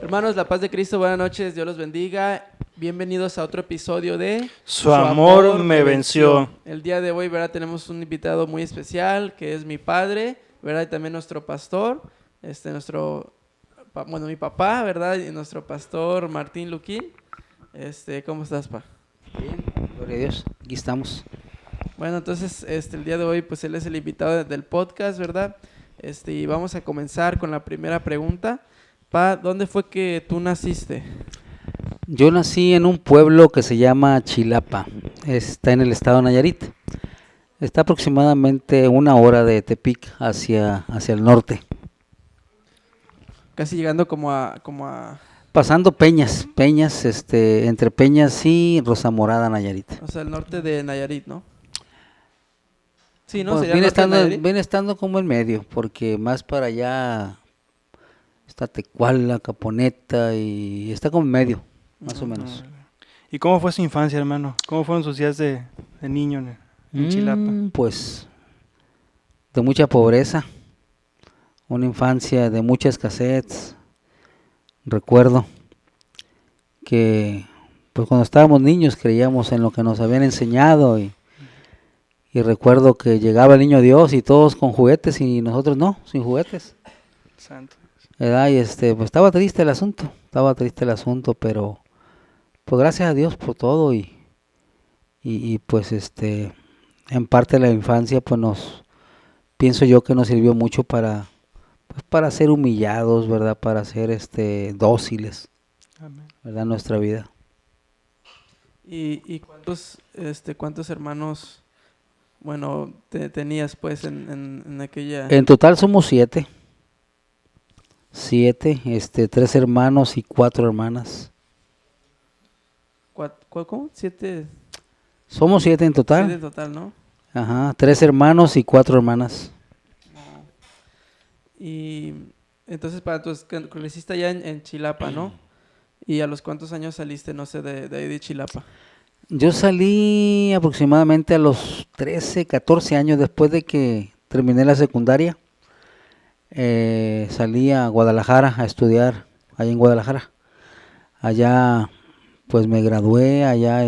Hermanos, la paz de Cristo, buenas noches, Dios los bendiga. Bienvenidos a otro episodio de Su amor me venció. El día de hoy, ¿verdad? Tenemos un invitado muy especial que es mi padre, ¿verdad? Y también nuestro pastor, mi papá, ¿verdad? Y nuestro pastor Martín Luquín. ¿Cómo estás, pa? Bien, gloria a Dios, aquí estamos. Bueno, entonces, el día de hoy, pues él es el invitado del podcast, ¿verdad? Y vamos a comenzar con la primera pregunta. Pa, ¿dónde fue que tú naciste? Yo nací en un pueblo que se llama Chilapa, está en el estado de Nayarit. Está aproximadamente 1 hora de Tepic hacia el norte. Casi llegando como a... Pasando Peñas, entre Peñas y Rosa Morada, Nayarit. O sea, el norte de Nayarit, ¿no? Sí, ¿no? Pues ¿Sería el norte de Nayarit? viene estando como en medio, porque más para allá está Tecuala, Caponeta y está como en medio, más o menos. ¿Y cómo fue su infancia, hermano? ¿Cómo fueron sus días de niño en Chilapa? Pues de mucha pobreza, una infancia de mucha escasez. Recuerdo que pues cuando estábamos niños creíamos en lo que nos habían enseñado y recuerdo que llegaba el niño Dios y todos con juguetes y nosotros no, sin juguetes. Santo. ¿Verdad? Y pues estaba triste el asunto, pero pues gracias a Dios por todo y pues en parte la infancia pues pienso yo que nos sirvió mucho para ser humillados, ¿verdad? Para ser dóciles, Amén. ¿verdad? En nuestra vida. ¿Y cuántos hermanos, bueno, tenías pues en aquella... En total somos 7. 3 hermanos y 4 hermanas. ¿Cómo? 7... Somos 7 en total. 7 en total, ¿no? Ajá, 3 hermanos y 4 hermanas. Y entonces, creciste allá en Chilapa, ¿no? ¿Y a los cuántos años saliste, no sé, de ahí de Chilapa? Yo salí aproximadamente a los 13, 14 años después de que terminé la secundaria. Salí a Guadalajara a estudiar, allá en Guadalajara. Allá pues me gradué, allá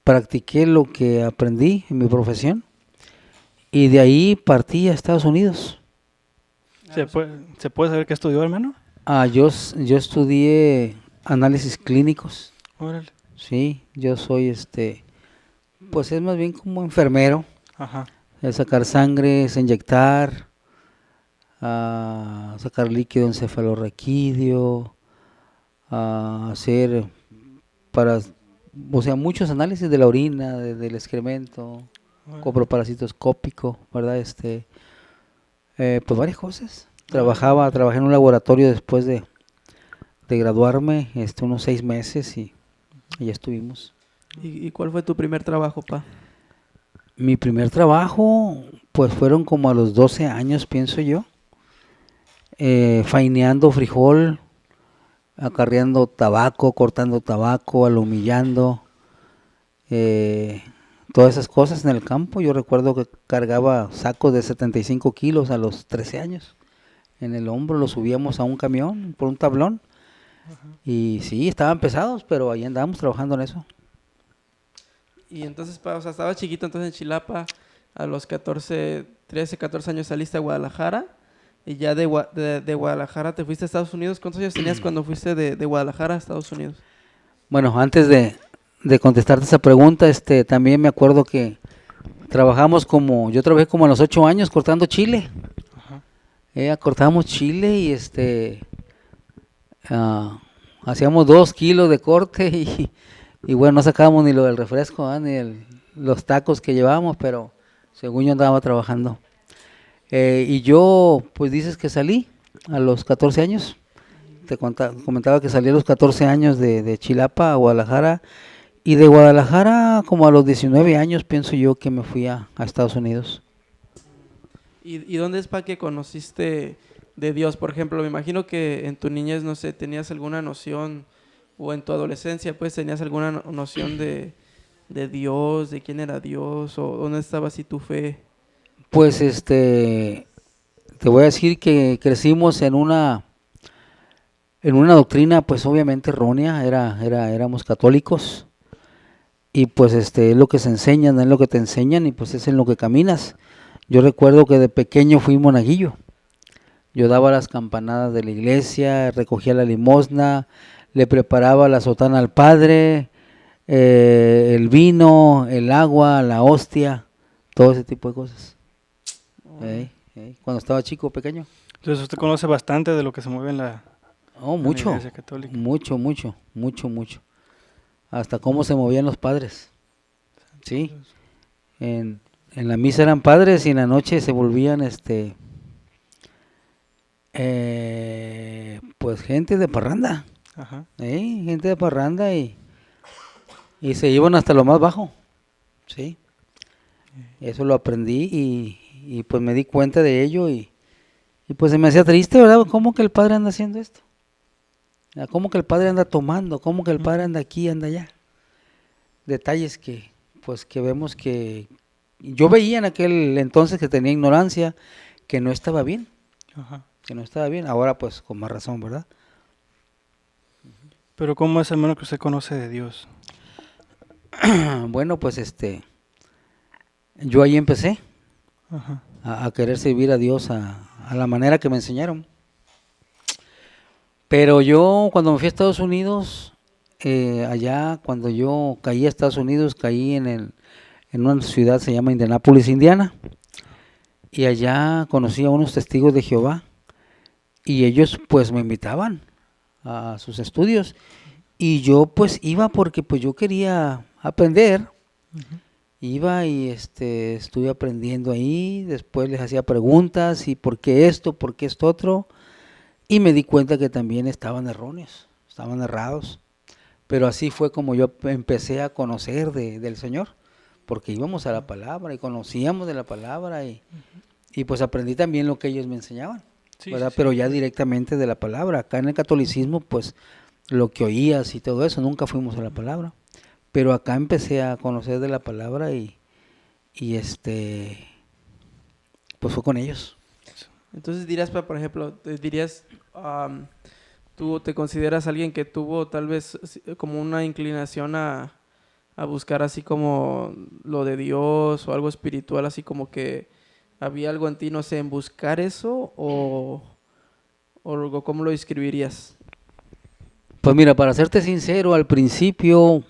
practiqué lo que aprendí en mi profesión y de ahí partí a Estados Unidos. ¿Se puede saber qué estudió, hermano? Yo estudié análisis clínicos. Órale. Sí, yo soy pues es más bien como enfermero. Ajá. Es sacar sangre, es inyectar, sacar líquido encefalorraquídeo, hacer muchos análisis de la orina, del excremento, coproparasitoscópico, ¿verdad? Pues varias cosas. Trabajé en un laboratorio después de graduarme, unos 6 meses y ya estuvimos. ¿Y cuál fue tu primer trabajo, pa? Mi primer trabajo, pues fueron como a los 12 años, pienso yo, faineando frijol, acarreando tabaco, cortando tabaco, alumillando, todas esas cosas en el campo. Yo recuerdo que cargaba sacos de 75 kilos a los 13 años. En el hombro los subíamos a un camión por un tablón. Ajá. Y sí, estaban pesados, pero ahí andábamos trabajando en eso. Y entonces, pa, o sea, estabas chiquito entonces en Chilapa, a los 13, 14 años saliste a Guadalajara, y ya de Guadalajara te fuiste a Estados Unidos. ¿Cuántos años tenías cuando fuiste de Guadalajara a Estados Unidos? Bueno, antes de contestarte esa pregunta, también me acuerdo que yo trabajé como a los 8 años cortando chile. Ajá. Cortábamos chile y hacíamos 2 kilos de corte y bueno, no sacábamos ni lo del refresco, ni los tacos que llevábamos, pero según yo andaba trabajando. Y yo, pues dices que salí a los 14 años. Te comentaba que salí a los 14 años de Chilapa a Guadalajara. Y de Guadalajara como a los 19 años pienso yo que me fui a Estados Unidos. ¿Y dónde es, pa, que conociste de Dios? Por ejemplo, me imagino que en tu niñez, no sé, tenías alguna noción, o en tu adolescencia, pues, tenías alguna noción de Dios, de quién era Dios, o dónde estaba así tu fe. Pues te voy a decir que crecimos en una doctrina pues obviamente errónea, éramos católicos y pues es lo que se enseñan, es lo que te enseñan y pues es en lo que caminas. Yo recuerdo que de pequeño fui monaguillo, yo daba las campanadas de la iglesia, recogía la limosna, le preparaba la sotana al padre, el vino, el agua, la hostia, todo ese tipo de cosas. Cuando estaba chico, pequeño. Entonces usted conoce bastante de lo que se mueve en la Mucho, Iglesia Católica. mucho. Hasta cómo se movían los padres. Sí, en la misa eran padres y en la noche se volvían pues gente de parranda. Ajá. Gente de parranda y se iban hasta lo más bajo. Sí, eso lo aprendí y pues me di cuenta de ello y pues se me hacía triste, ¿verdad? ¿Cómo que el padre anda haciendo esto? ¿Cómo que el padre anda tomando? ¿Cómo que el padre anda aquí, anda allá? Detalles que vemos que yo veía en aquel entonces, que tenía ignorancia, que no estaba bien, Ajá. Ahora pues con más razón, ¿verdad? Pero ¿cómo es, hermano, que usted conoce de Dios? Bueno, pues yo ahí empecé Ajá. a querer servir a Dios a la manera que me enseñaron. Pero yo cuando me fui a Estados Unidos, allá cuando yo caí a Estados Unidos, caí en una ciudad que se llama Indianápolis, Indiana, y allá conocí a unos testigos de Jehová, y ellos pues me invitaban a sus estudios, y yo pues iba porque pues yo quería aprender. Ujú. Iba y estuve aprendiendo ahí, después les hacía preguntas, y por qué esto otro, y me di cuenta que también estaban erróneos, estaban errados. Pero así fue como yo empecé a conocer del Señor, porque íbamos a la palabra y conocíamos de la palabra y pues aprendí también lo que ellos me enseñaban, Sí, ¿verdad? sí, sí. Pero ya directamente de la palabra. Acá en el catolicismo, pues lo que oías y todo eso, nunca fuimos a la palabra. Pero acá empecé a conocer de la palabra y pues fue con ellos. Entonces dirías, por ejemplo, tú te consideras alguien que tuvo tal vez como una inclinación a buscar así como lo de Dios o algo espiritual, así como que había algo en ti, no sé, en buscar eso o ¿cómo lo describirías? Pues mira, para serte sincero, al principio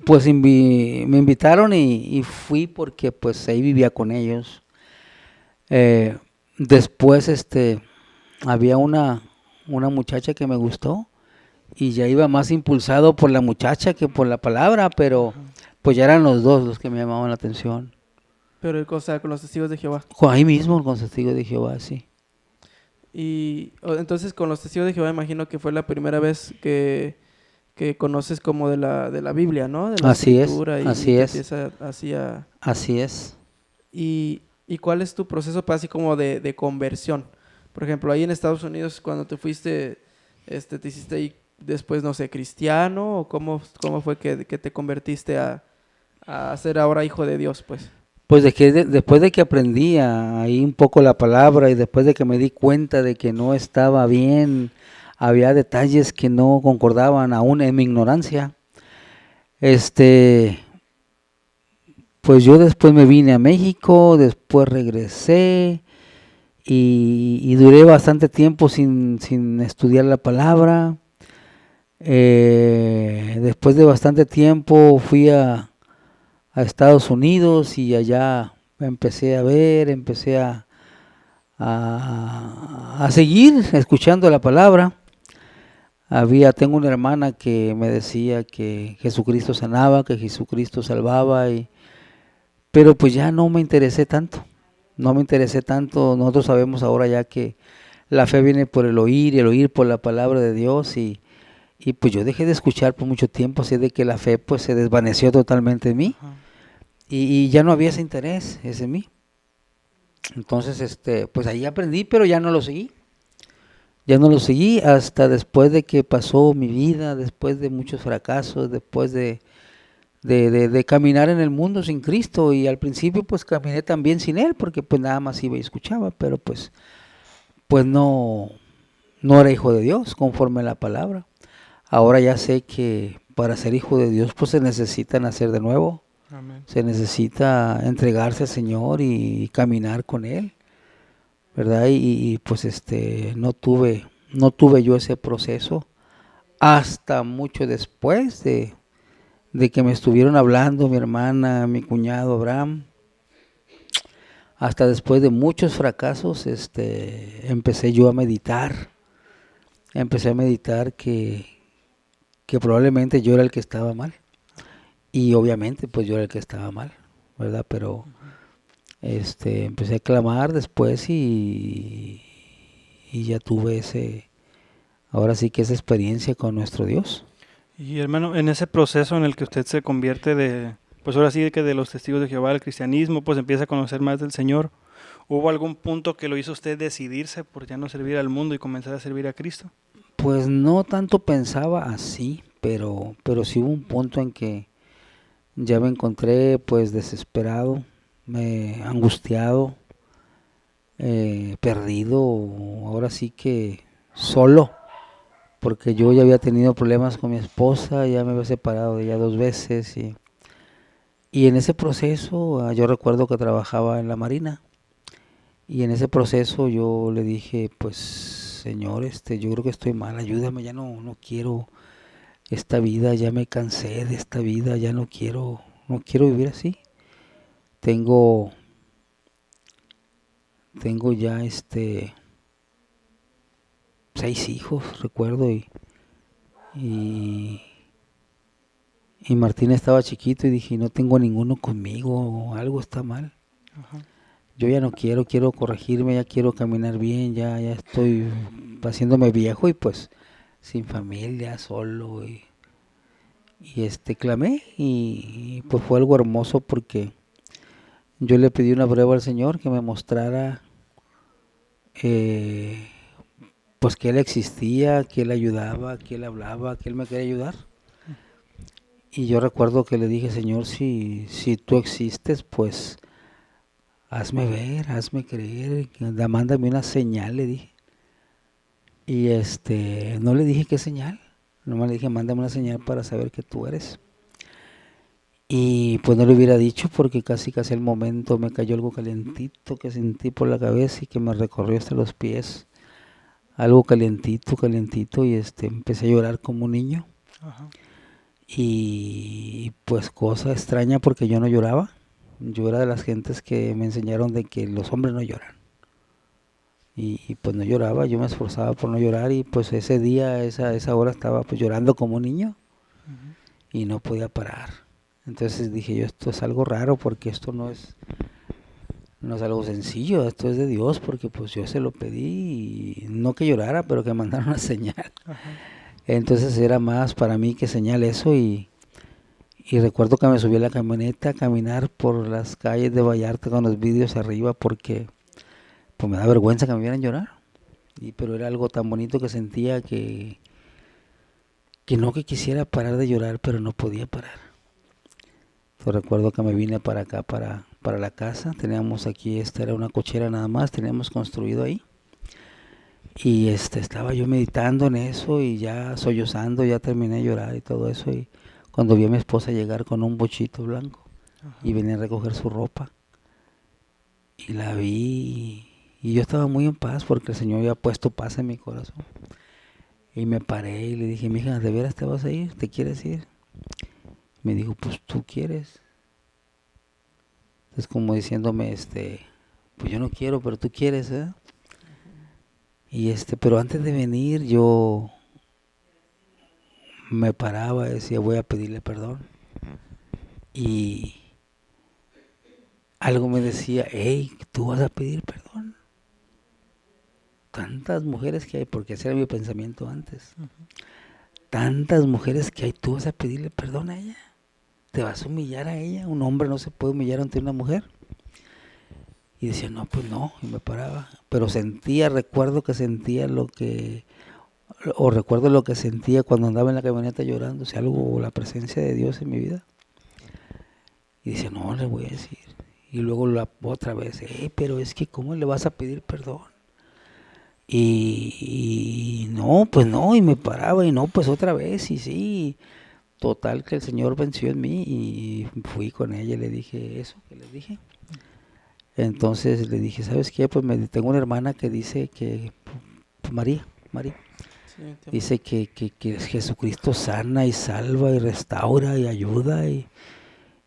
pues me invitaron y fui porque pues ahí vivía con ellos. Después había una muchacha que me gustó y ya iba más impulsado por la muchacha que por la palabra, pero pues ya eran los dos los que me llamaban la atención. Pero, o sea, con los testigos de Jehová. Ahí mismo con Testigo de Jehová, sí. Entonces con los testigos de Jehová imagino que fue la primera vez que conoces como de la Biblia, ¿no? De la Así es, escritura y así te es, empieza así a... así es. ¿Y cuál es tu proceso para así como de conversión? Por ejemplo, ahí en Estados Unidos cuando te fuiste, te hiciste ahí después, no sé, cristiano o cómo fue que te convertiste a ser ahora hijo de Dios, pues. Pues después de que aprendí ahí un poco la palabra y después de que me di cuenta de que no estaba bien, había detalles que no concordaban aún en mi ignorancia. Pues yo después me vine a México, después regresé y duré bastante tiempo sin estudiar la palabra. Después de bastante tiempo fui a Estados Unidos y allá empecé a ver, empecé a seguir escuchando la palabra. Tengo una hermana que me decía que Jesucristo sanaba, que Jesucristo salvaba, pero pues ya no me interesé tanto. Nosotros sabemos ahora ya que la fe viene por el oír y el oír por la palabra de Dios y pues yo dejé de escuchar por mucho tiempo, así de que la fe pues se desvaneció totalmente en mí. Ajá. Y ya no había ese interés en mí. Entonces, pues ahí aprendí, pero ya no lo seguí. Ya no lo seguí hasta después de que pasó mi vida, después de muchos fracasos, después de caminar en el mundo sin Cristo. Y al principio pues caminé también sin Él, porque pues nada más iba y escuchaba, pero pues pues no era hijo de Dios conforme a la palabra. Ahora ya sé que para ser hijo de Dios pues se necesita nacer de nuevo, Amén. se necesita entregarse al Señor y caminar con Él, ¿verdad? Y pues no tuve yo ese proceso hasta mucho después de que me estuvieron hablando mi hermana, mi cuñado Abraham. Hasta después de muchos fracasos, empecé yo a meditar. Empecé a meditar que probablemente yo era el que estaba mal. Y obviamente, pues yo era el que estaba mal, ¿verdad? Pero empecé a clamar después y ya tuve ahora sí que esa experiencia con nuestro Dios. Y hermano, en ese proceso en el que usted se convierte pues ahora sí que de los testigos de Jehová al cristianismo, pues empieza a conocer más del Señor, ¿hubo algún punto que lo hizo usted decidirse por ya no servir al mundo y comenzar a servir a Cristo? Pues no tanto pensaba así, pero sí hubo un punto en que ya me encontré pues desesperado, angustiado, perdido, ahora sí que solo, porque yo ya había tenido problemas con mi esposa, ya me había separado de ella 2 veces y en ese proceso yo recuerdo que trabajaba en la Marina y en ese proceso yo le dije, pues Señor, yo creo que estoy mal, ayúdame, ya no quiero esta vida, ya me cansé de esta vida, ya no quiero vivir así. Tengo ya 6 hijos, recuerdo, y Martín estaba chiquito y dije, no tengo ninguno conmigo, algo está mal. Ajá. Yo ya no quiero corregirme, ya quiero caminar bien, ya estoy haciéndome viejo y pues sin familia, solo. Clamé y pues fue algo hermoso porque yo le pedí una prueba al Señor que me mostrara pues que Él existía, que Él ayudaba, que Él hablaba, que Él me quería ayudar. Y yo recuerdo que le dije, Señor, si tú existes, pues hazme ver, hazme creer, mándame una señal, le dije. Y no le dije qué señal, nomás le dije, mándame una señal para saber que tú eres. Y pues no le hubiera dicho porque casi al momento me cayó algo calientito que sentí por la cabeza y que me recorrió hasta los pies. Algo calientito y empecé a llorar como un niño. Ajá. Y pues cosa extraña porque yo no lloraba. Yo era de las gentes que me enseñaron de que los hombres no lloran. Y pues no lloraba, yo me esforzaba por no llorar y pues ese día, esa hora estaba pues llorando como un niño Ujú. y no podía parar. Entonces dije yo, esto es algo raro porque esto no es algo sencillo, esto es de Dios porque pues yo se lo pedí y no que llorara, pero que mandara una señal. Ajá. Entonces era más para mí que señal eso y recuerdo que me subí a la camioneta a caminar por las calles de Vallarta con los vidrios arriba porque pues me da vergüenza que me vieran llorar. Pero era algo tan bonito que sentía que no que quisiera parar de llorar, pero no podía parar. Entonces recuerdo que me vine para acá, para la casa. Teníamos aquí, esta era una cochera nada más, teníamos construido ahí. Y estaba yo meditando en eso y ya sollozando, ya terminé de llorar y todo eso. Y cuando vi a mi esposa llegar con un bochito blanco Ajá. y venía a recoger su ropa. Y la vi y yo estaba muy en paz porque el Señor había puesto paz en mi corazón. Y me paré y le dije, mija, ¿de veras te vas a ir? ¿Te quieres ir? Me dijo, pues tú quieres. Entonces como diciéndome, pues yo no quiero, pero tú quieres, ¿eh? Y pero antes de venir yo me paraba y decía, voy a pedirle perdón. Y algo me decía, hey, tú vas a pedir perdón. Tantas mujeres que hay, porque ese era mi pensamiento antes. Ujú. Tantas mujeres que hay, tú vas a pedirle perdón a ella. ¿Te vas a humillar a ella? Un hombre no se puede humillar ante una mujer. Y decía, no, pues no, y me paraba. Pero recuerdo que sentía recuerdo lo que sentía cuando andaba en la camioneta llorando, si algo, la presencia de Dios en mi vida. Y decía, no, le voy a decir. Y luego otra vez, pero es que ¿cómo le vas a pedir perdón? Y no, pues no, y me paraba, y no, pues otra vez, y sí. Total que el Señor venció en mí y fui con ella y le dije eso que les dije. Entonces le dije, ¿sabes qué? Pues tengo una hermana que dice que, pues, María, Sí, entiendo. dice que Jesucristo sana y salva y restaura y ayuda.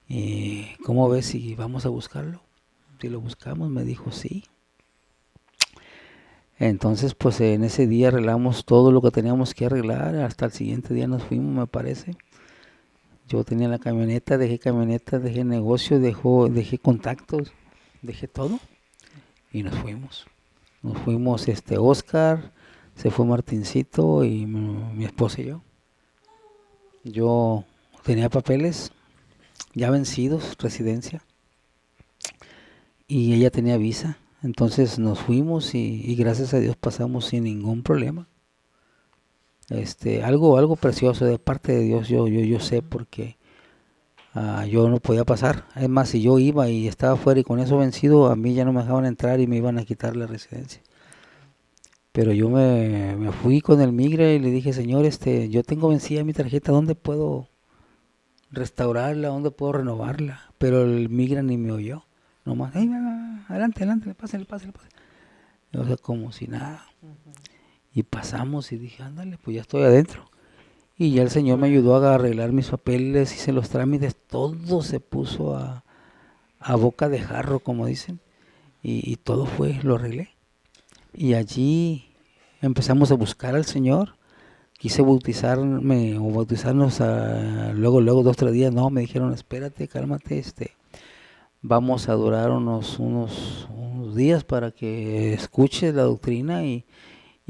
Y ¿cómo ves si vamos a buscarlo? Si lo buscamos, me dijo sí. Entonces, pues en ese día arreglamos todo lo que teníamos que arreglar. Hasta el siguiente día nos fuimos, me parece. Yo tenía la camioneta, dejé negocio, dejé contactos, dejé todo y nos fuimos. Nos fuimos Oscar, se fue Martincito y mi esposa y yo. Yo tenía papeles ya vencidos, residencia, y ella tenía visa. Entonces nos fuimos y gracias a Dios pasamos sin ningún problema. Algo precioso de parte de Dios, yo sé porque yo no podía pasar. Es más, si yo iba y estaba fuera y con eso vencido, a mí ya no me dejaban entrar y me iban a quitar la residencia. Pero yo me fui con el migre y le dije, Señor, yo tengo vencida mi tarjeta, ¿dónde puedo restaurarla? ¿Dónde puedo renovarla? Pero el migre ni me oyó. Nomás, "Ay, adelante, pásale. O sea, como si nada. Y pasamos y dije, ándale, pues ya estoy adentro. Y ya el Señor me ayudó a arreglar mis papeles, hice los trámites, todo se puso a boca de jarro, como dicen, y todo lo arreglé. Y allí empezamos a buscar al Señor, quise bautizarme o bautizarnos luego 2 o 3 días, no, me dijeron, espérate, cálmate, vamos a durar unos días para que escuches la doctrina y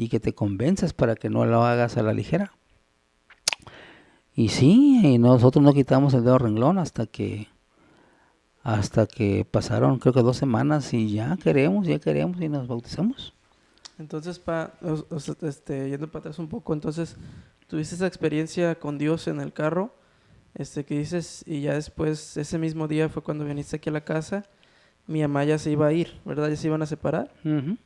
que te convenzas para que no lo hagas a la ligera. Y sí, y nosotros no quitamos el dedo renglón hasta que pasaron creo que 2 semanas y ya queremos y nos bautizamos. Entonces, yendo para atrás un poco, entonces, tuviste esa experiencia con Dios en el carro, que dices, y ya después, ese mismo día fue cuando viniste aquí a la casa, mi mamá ya se iba a ir, ¿verdad? Ya se iban a separar. Ujú.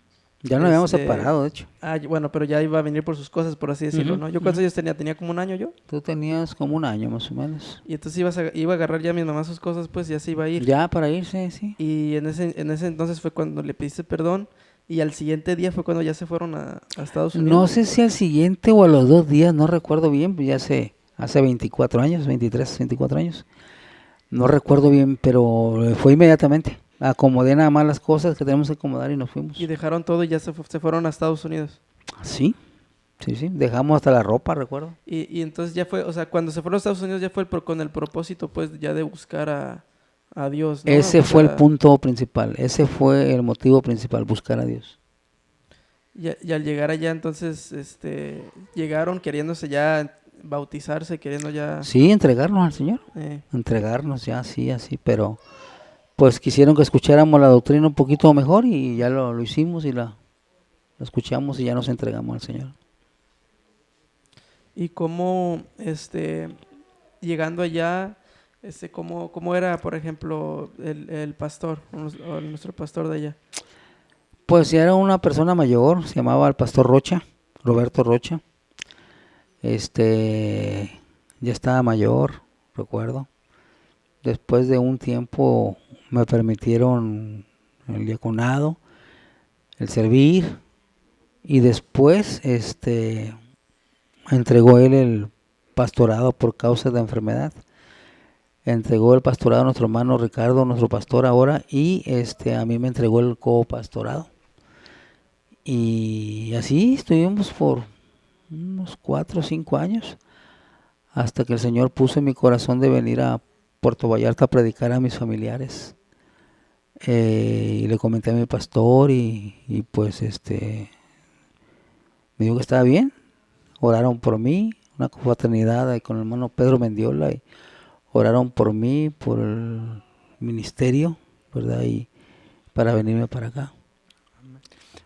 Ya nos habíamos separado, de hecho. Bueno, pero ya iba a venir por sus cosas, por así decirlo, Ujú, ¿no? ¿Yo cuántos ujú. años tenía? Tenía como un año yo. Tú tenías como un año más o menos. Y entonces iba a agarrar ya a mi mamá sus cosas, pues ya se iba a ir. Ya para irse, sí. Y en ese entonces fue cuando le pediste perdón. Y al siguiente día fue cuando ya se fueron a Estados Unidos. No sé si al siguiente o a los 2 días, no recuerdo bien, pues ya hace 24 años, 23, 24 años. No recuerdo bien, pero fue inmediatamente. Acomodé nada más las cosas que tenemos que acomodar y nos fuimos. Y dejaron todo y ya se fueron a Estados Unidos. Sí, dejamos hasta la ropa, recuerdo. Y entonces ya fue, o sea, cuando se fueron a Estados Unidos ya fue con el propósito, pues, ya de buscar a Dios, ¿no? Ese O fue el sea, punto principal, ese fue el motivo principal, buscar a Dios. y al llegar allá, entonces, llegaron queriéndose ya bautizarse, queriendo ya... Sí, entregarnos al Señor, entregarnos ya, sí, así, pero pues quisieron que escucháramos la doctrina un poquito mejor y ya lo hicimos y la escuchamos y ya nos entregamos al Señor. Y cómo, llegando allá, cómo era, por ejemplo, el pastor, o nuestro pastor de allá. Pues ya era una persona mayor, se llamaba el pastor Rocha, Roberto Rocha. Ya estaba mayor, recuerdo. Después de un tiempo me permitieron el diaconado, el servir, y después entregó él el pastorado por causa de enfermedad. Entregó el pastorado a nuestro hermano Ricardo, nuestro pastor ahora, y a mí me entregó el copastorado. Y así estuvimos por unos 4 o 5 años, hasta que el Señor puso en mi corazón de venir a Puerto Vallarta a predicar a mis familiares. Y le comenté a mi pastor y pues me dijo que estaba bien. Oraron por mí, una confraternidad ahí con el hermano Pedro Mendiola, y oraron por mí, por el ministerio, ¿verdad? Y para venirme para acá.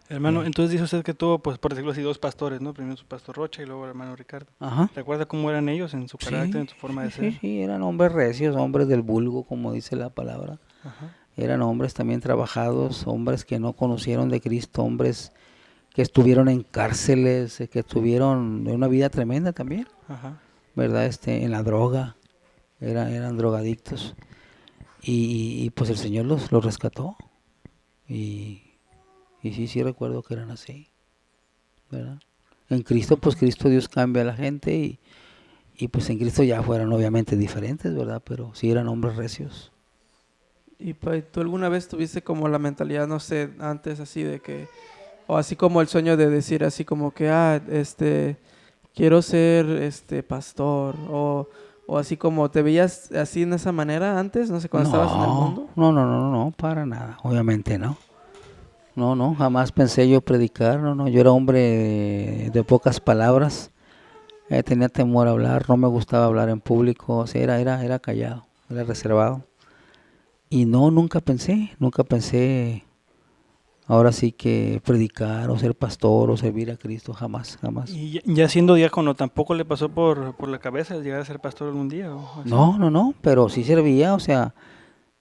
Hermano, entonces dice usted que tuvo, pues por decirlo así, 2 pastores, ¿no? Primero su pastor Rocha y luego el hermano Ricardo. Ajá. ¿Recuerda cómo eran ellos en su carácter, en su forma de ser? Sí, eran hombres recios, hombres del vulgo, como dice la palabra. Ajá. Eran hombres también trabajados, hombres que no conocieron de Cristo, hombres que estuvieron en cárceles, que estuvieron en una vida tremenda también, Ajá. ¿verdad? En la droga, eran drogadictos. Y pues el Señor los rescató. Y sí recuerdo que eran así, ¿verdad? En Cristo, pues Cristo Dios cambia a la gente y pues en Cristo ya fueron obviamente diferentes, ¿verdad? Pero sí eran hombres recios. ¿Y tú alguna vez tuviste como la mentalidad, no sé, antes así de que, o así como el sueño de decir así como que, quiero ser pastor, o así como te veías así en esa manera antes, no sé, cuando estabas en el mundo? No, para nada, obviamente no. No, jamás pensé yo predicar, no, yo era hombre de pocas palabras, tenía temor a hablar, no me gustaba hablar en público, o sea, era callado, era reservado. Y no, nunca pensé ahora sí que predicar o ser pastor o servir a Cristo, jamás. Y ya siendo diácono, ¿tampoco le pasó por la cabeza el llegar a ser pastor algún día? ¿O así? No, pero sí servía, o sea,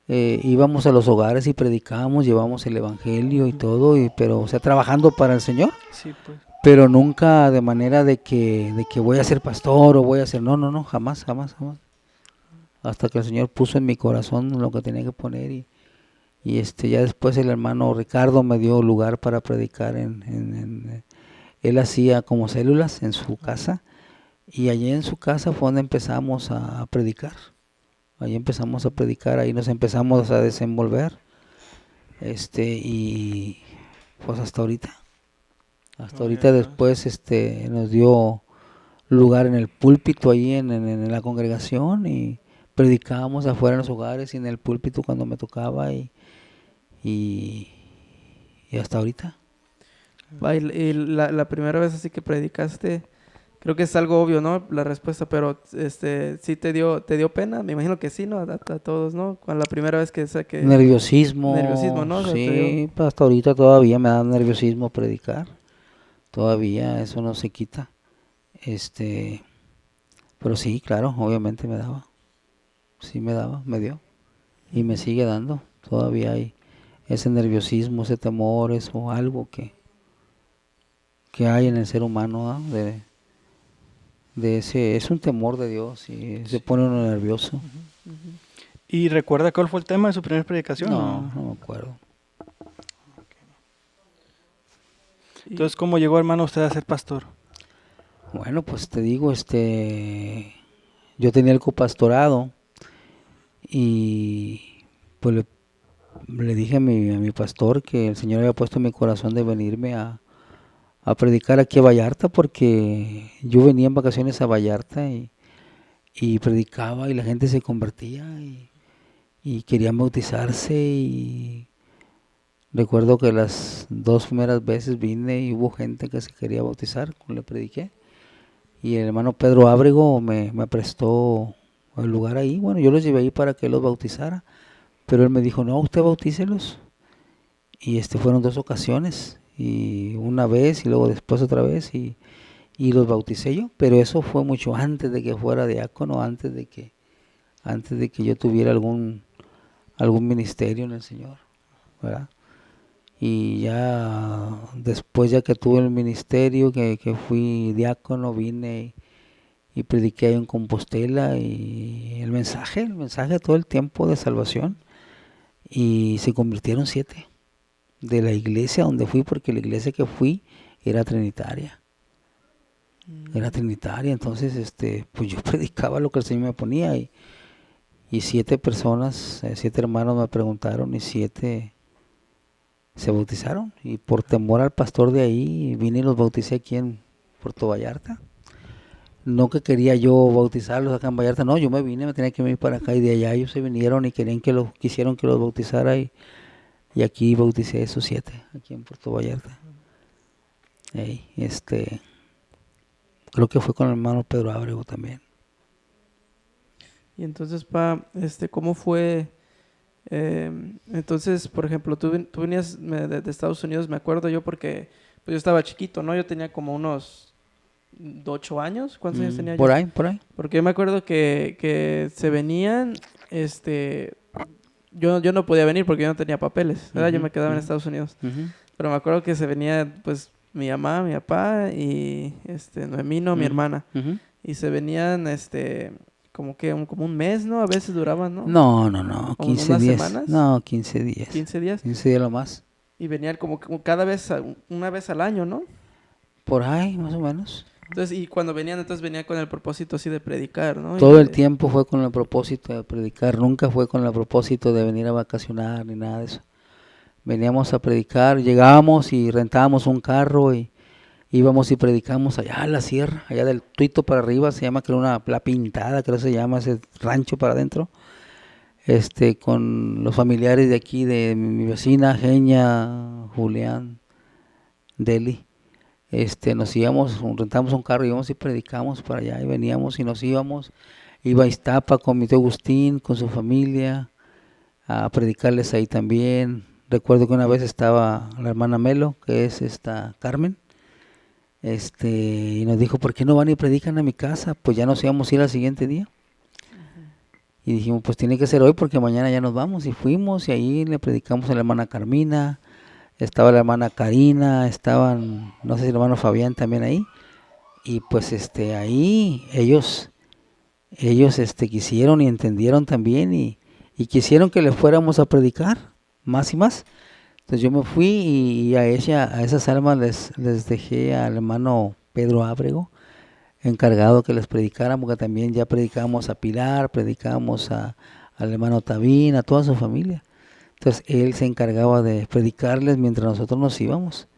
íbamos a los hogares y predicábamos, llevamos el evangelio y todo, pero, o sea, trabajando para el Señor, Sí, pues. pero nunca de manera de que voy a ser pastor o voy a ser, no, jamás. Hasta que el Señor puso en mi corazón lo que tenía que poner y ya después el hermano Ricardo me dio lugar para predicar él hacía como células en su casa y allí en su casa fue donde empezamos a predicar. Ahí empezamos a predicar, ahí nos empezamos a desenvolver, y pues hasta ahorita. Hasta ahorita después, nos dio lugar en el púlpito ahí en la congregación y predicábamos afuera en los hogares y en el púlpito cuando me tocaba y hasta ahorita. Y la primera vez así que predicaste, creo que es algo obvio, ¿no? La respuesta, pero sí te dio pena, me imagino que sí, ¿no? A todos, ¿no? Cuando la primera vez que nerviosismo, ¿no? O sea, Sí, pues hasta ahorita todavía me da nerviosismo predicar, todavía eso no se quita, pero sí, claro, obviamente me daba, sí me dio y me sigue dando, todavía hay ese nerviosismo, ese temor, eso, algo que hay en el ser humano, ¿ah? De ese, es un temor de Dios y se pone uno nervioso. Ujú. ¿Y recuerda cuál fue el tema de su primera predicación? No me acuerdo. Entonces, ¿cómo llegó, hermano, usted a ser pastor? Bueno, pues te digo, yo tenía el copastorado y pues le dije a mi pastor que el Señor había puesto en mi corazón de venirme a predicar aquí a Vallarta porque yo venía en vacaciones a Vallarta y predicaba y la gente se convertía y querían bautizarse y recuerdo que las 2 primeras veces vine y hubo gente que se quería bautizar cuando le prediqué y el hermano Pedro Ábrego me prestó el lugar ahí, bueno yo los llevé ahí para que los bautizara, pero él me dijo no, usted bautícelos y fueron 2 ocasiones y una vez y luego después otra vez y los bauticé yo, pero eso fue mucho antes de que fuera diácono, antes de que yo tuviera algún ministerio en el Señor, ¿verdad? Y ya después ya que tuve el ministerio, que fui diácono, vine y prediqué ahí en Compostela y el mensaje todo el tiempo de salvación y se convirtieron 7 de la iglesia donde fui, porque la iglesia que fui era trinitaria. Entonces pues yo predicaba lo que el Señor me ponía y 7 personas, 7 hermanos me preguntaron y 7 se bautizaron y por temor al pastor de ahí vine y los bauticé aquí en Puerto Vallarta. No que quería yo bautizarlos acá en Vallarta, no, yo me tenía que venir para acá y de allá ellos se vinieron y quisieron que los bautizara y aquí bauticé a esos 7 aquí en Puerto Vallarta. Creo que fue con el hermano Pedro Ábrego también. Y entonces, ¿cómo fue? Entonces, por ejemplo, tú venías de Estados Unidos, me acuerdo yo, porque pues yo estaba chiquito, ¿no? Yo tenía como unos 8 años. ¿Cuántos años tenía yo? Por ahí. Porque yo me acuerdo que se venían, yo no podía venir porque yo no tenía papeles, ¿verdad? Yo me quedaba en Estados Unidos. Uh-huh. Pero me acuerdo que se venía, pues, mi mamá, mi papá y Noemí, mi hermana. Ujú. Y se venían como un mes, ¿no? A veces duraban, ¿no? No, Como 15 unas días. semanas, No, 15 días. 15 días. 15 días lo más. Y venían como cada vez, una vez al año, ¿no? Por ahí, más o menos. Entonces, y cuando venían, entonces venían con el propósito así de predicar, ¿no? Y Todo el de, tiempo fue con el propósito de predicar, nunca fue con el propósito de venir a vacacionar ni nada de eso. Veníamos a predicar, llegábamos y rentábamos un carro y íbamos y predicamos allá a la sierra, allá del Tuito para arriba, se llama, creo, La Pintada, creo que se llama ese rancho para adentro, con los familiares de aquí, de mi vecina, Genia, Julián, Deli. Nos íbamos, rentamos un carro, íbamos y predicamos para allá y veníamos y nos íbamos. Iba a Iztapa con mi tío Agustín, con su familia, a predicarles ahí también. Recuerdo que una vez estaba la hermana Melo, que es esta Carmen, y nos dijo, ¿por qué no van y predican a mi casa? Pues ya nos íbamos a ir al siguiente día. Y dijimos, pues tiene que ser hoy porque mañana ya nos vamos. Y fuimos y ahí le predicamos a la hermana Carmina, estaba la hermana Karina, estaban, no sé si el hermano Fabián también ahí. Y pues ahí ellos quisieron y entendieron también y quisieron que le fuéramos a predicar más y más. Entonces yo me fui y a esas almas les dejé al hermano Pedro Ábrego encargado que les predicáramos, porque también ya predicábamos a Pilar, predicábamos al hermano Tabín, a toda su familia. Entonces él se encargaba de predicarles mientras nosotros nos íbamos.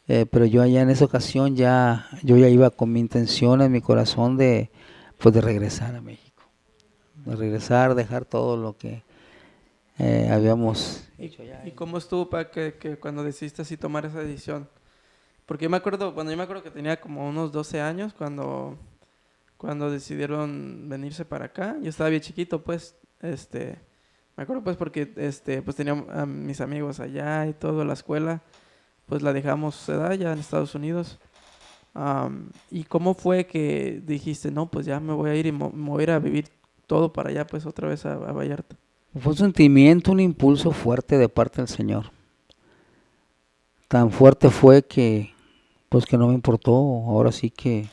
Pero yo allá en esa ocasión yo ya iba con mi intención en mi corazón de regresar a México, de regresar, dejar todo lo que habíamos hecho allá. ¿Y cómo estuvo para que cuando decidiste así tomar esa decisión? Porque yo me acuerdo que tenía como unos 12 años cuando decidieron venirse para acá. Yo estaba bien chiquito, pues, me acuerdo pues porque, pues tenía a mis amigos allá y todo, la escuela, pues la dejamos ya en Estados Unidos. ¿Y cómo fue que dijiste, no, pues ya me voy a ir y me voy a ir a vivir todo para allá, pues otra vez a Vallarta? Fue un sentimiento, un impulso fuerte de parte del Señor. Tan fuerte fue que no me importó, ahora sí que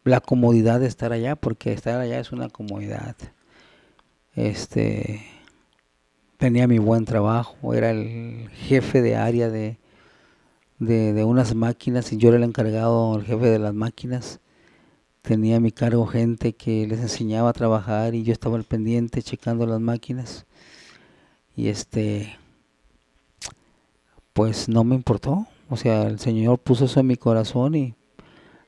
la comodidad de estar allá, porque estar allá es una comodidad. Tenía mi buen trabajo, era el jefe de área de unas máquinas y yo era el encargado, el jefe de las máquinas. Tenía a mi cargo gente que les enseñaba a trabajar y yo estaba al pendiente checando las máquinas. Y pues no me importó. O sea, el Señor puso eso en mi corazón y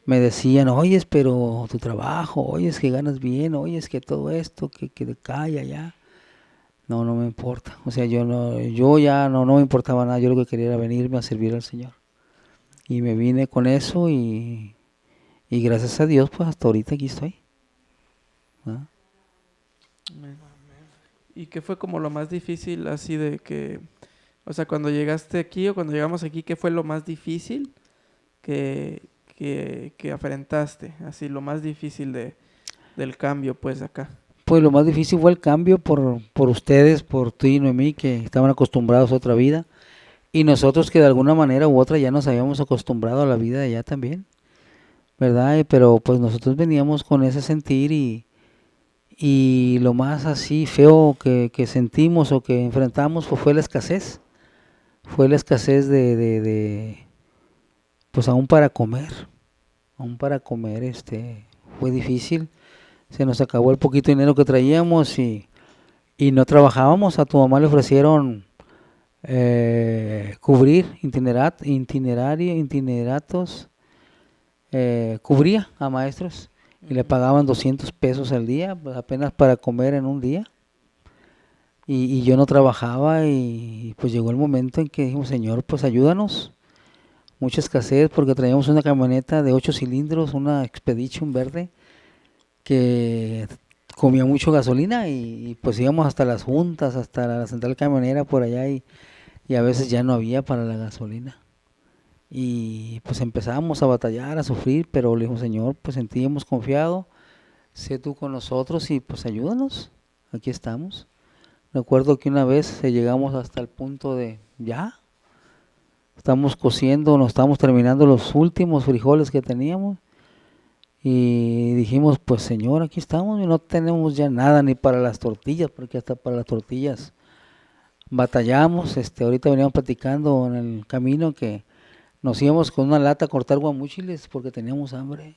me decían, oyes, pero tu trabajo, oyes que ganas bien, oyes que todo esto, que calla ya. No, no me importa. O sea, yo ya no me importaba nada. Yo lo que quería era venirme a servir al Señor. Y me vine con eso y gracias a Dios, pues hasta ahorita aquí estoy. ¿Ah? ¿Y qué fue como lo más difícil así de que, o sea, cuando llegaste aquí o cuando llegamos aquí, qué fue lo más difícil que afrentaste? Así, lo más difícil del cambio, pues, acá. Pues lo más difícil fue el cambio por ustedes, por ti y Noemí, que estaban acostumbrados a otra vida. Y nosotros que de alguna manera u otra ya nos habíamos acostumbrado a la vida de allá también, ¿verdad? Pero pues nosotros veníamos con ese sentir y lo más así feo que sentimos o que enfrentamos fue la escasez. Fue la escasez pues aún para comer, fue difícil. Se nos acabó el poquito dinero que traíamos y no trabajábamos. A tu mamá le ofrecieron cubrir itineratos, cubría a maestros y le pagaban 200 pesos al día, pues apenas para comer en un día. Y yo no trabajaba y pues llegó el momento en que dijimos, Señor, pues ayúdanos. Mucha escasez porque traíamos una camioneta de 8 cilindros, una Expedition verde, que comía mucho gasolina y pues íbamos hasta las juntas, hasta la central camionera por allá y a veces ya no había para la gasolina. Y pues empezábamos a batallar, a sufrir, pero le dijimos, Señor, pues en ti hemos confiado, sé tú con nosotros y pues ayúdanos, aquí estamos. Recuerdo que una vez llegamos hasta el punto de, ya, estamos cociendo, nos estamos terminando los últimos frijoles que teníamos. Y dijimos, pues Señor, aquí estamos y no tenemos ya nada ni para las tortillas, porque hasta para las tortillas batallamos. Ahorita veníamos platicando en el camino que nos íbamos con una lata a cortar guamúchiles porque teníamos hambre.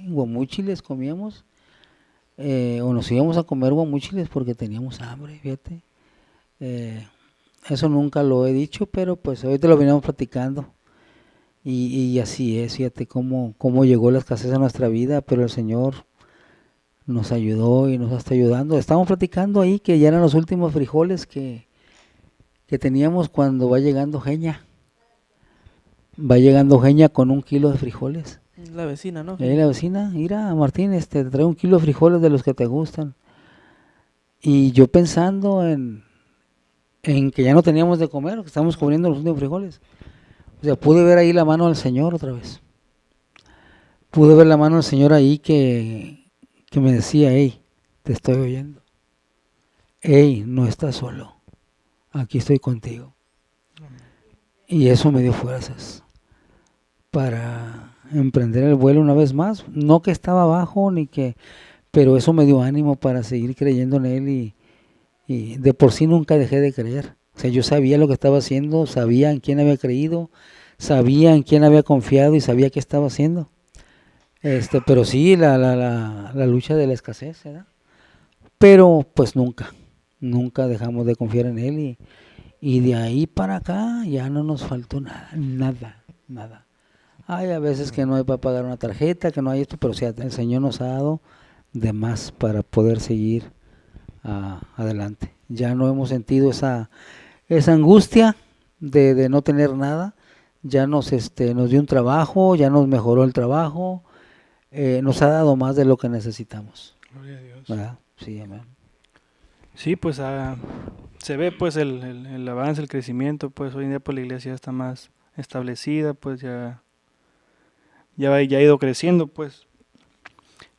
Guamúchiles comíamos, o nos íbamos a comer guamúchiles porque teníamos hambre, fíjate. Eso nunca lo he dicho, pero pues ahorita lo veníamos platicando. Y así es, fíjate cómo llegó la escasez a nuestra vida, pero el Señor nos ayudó y nos está ayudando. Estamos platicando ahí que ya eran los últimos frijoles que teníamos cuando va llegando Genia. Va llegando Genia con 1 kilo de frijoles. La vecina, ¿no? La vecina, mira Martín, te trae 1 kilo de frijoles de los que te gustan. Y yo pensando en que ya no teníamos de comer, que estábamos comiendo los últimos frijoles. O sea, pude ver ahí la mano del Señor otra vez. Pude ver la mano del Señor ahí que me decía, hey, te estoy oyendo. Hey, no estás solo. Aquí estoy contigo. Y eso me dio fuerzas para emprender el vuelo una vez más. No que estaba abajo, pero eso me dio ánimo para seguir creyendo en Él y de por sí nunca dejé de creer. O sea, yo sabía lo que estaba haciendo, sabía en quién había creído, sabía en quién había confiado y sabía qué estaba haciendo. Pero sí, la lucha de la escasez, ¿verdad? Pero pues nunca dejamos de confiar en Él y de ahí para acá ya no nos faltó nada. Hay a veces que no hay para pagar una tarjeta, que no hay esto, pero o sea, el Señor nos ha dado de más para poder seguir adelante. Ya no hemos sentido esa angustia de no tener nada. Ya nos dio un trabajo, ya nos mejoró el trabajo, nos ha dado más de lo que necesitamos. Gloria a Dios. ¿Verdad? Sí, amén. Sí, pues se ve pues el avance, el crecimiento, pues hoy en día pues la iglesia ya está más establecida, pues ya ha ido creciendo, pues.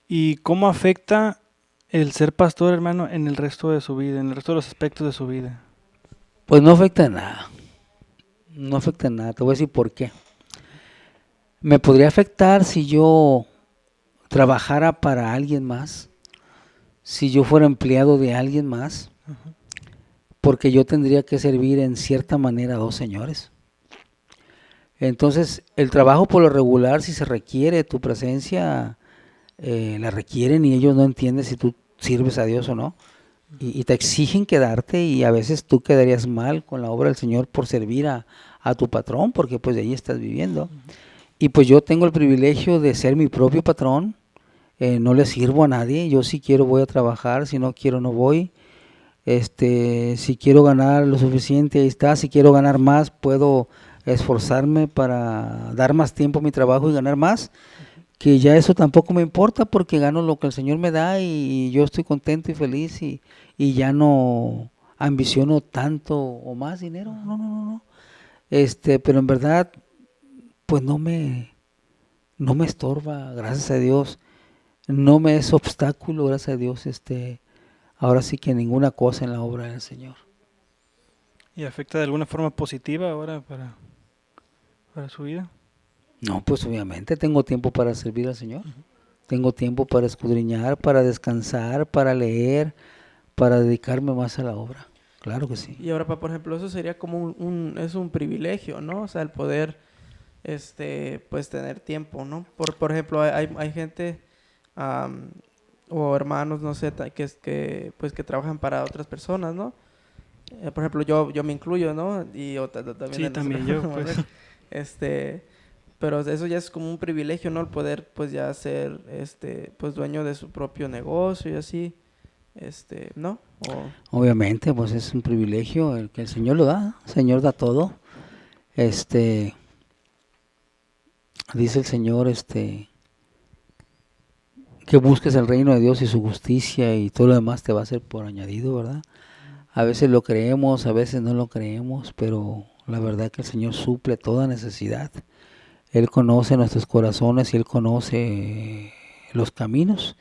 ¿Y cómo afecta el ser pastor, hermano, en el resto de su vida, en el resto de los aspectos de su vida? Pues no afecta en nada. No afecta en nada. Te voy a decir por qué. Me podría afectar si yo trabajara para alguien más, si yo fuera empleado de alguien más, porque yo tendría que servir en cierta manera a 2 señores. Entonces, el trabajo por lo regular, si se requiere tu presencia, la requieren y ellos no entienden si tú sirves a Dios o no. Y te exigen quedarte y a veces tú quedarías mal con la obra del Señor por servir a tu patrón, porque pues de ahí estás viviendo. Y pues yo tengo el privilegio de ser mi propio patrón, no le sirvo a nadie, yo si quiero voy a trabajar, si no quiero no voy. Si quiero ganar lo suficiente, ahí está. Si quiero ganar más, puedo esforzarme para dar más tiempo a mi trabajo y ganar más, que ya eso tampoco me importa porque gano lo que el Señor me da y yo estoy contento y feliz y ya no ambiciono tanto o más dinero, no. Pero en verdad, pues no me estorba, gracias a Dios, no me es obstáculo, gracias a Dios, ahora sí que ninguna cosa en la obra del Señor. ¿Y afecta de alguna forma positiva ahora para su vida? No, pues obviamente tengo tiempo para servir al Señor. Tengo tiempo para escudriñar, para descansar, para leer, para dedicarme más a la obra. Claro que sí. Y ahora, por ejemplo, eso sería como es un privilegio, ¿no? O sea, el poder, pues tener tiempo, ¿no? Por ejemplo, hay gente o hermanos, no sé, que trabajan para otras personas, ¿no? Por ejemplo, yo me incluyo, ¿no? Y también Sí, también yo, pues. Pero eso ya es como un privilegio, ¿no? El poder, pues, ya ser, pues, dueño de su propio negocio y así, ¿no? Obviamente, pues es un privilegio el que el Señor lo da. El Señor da todo. Dice el Señor, que busques el reino de Dios y su justicia y todo lo demás te va a ser por añadido, ¿verdad? A veces lo creemos, a veces no lo creemos, pero la verdad que el Señor suple toda necesidad. Él conoce nuestros corazones y Él conoce los caminos,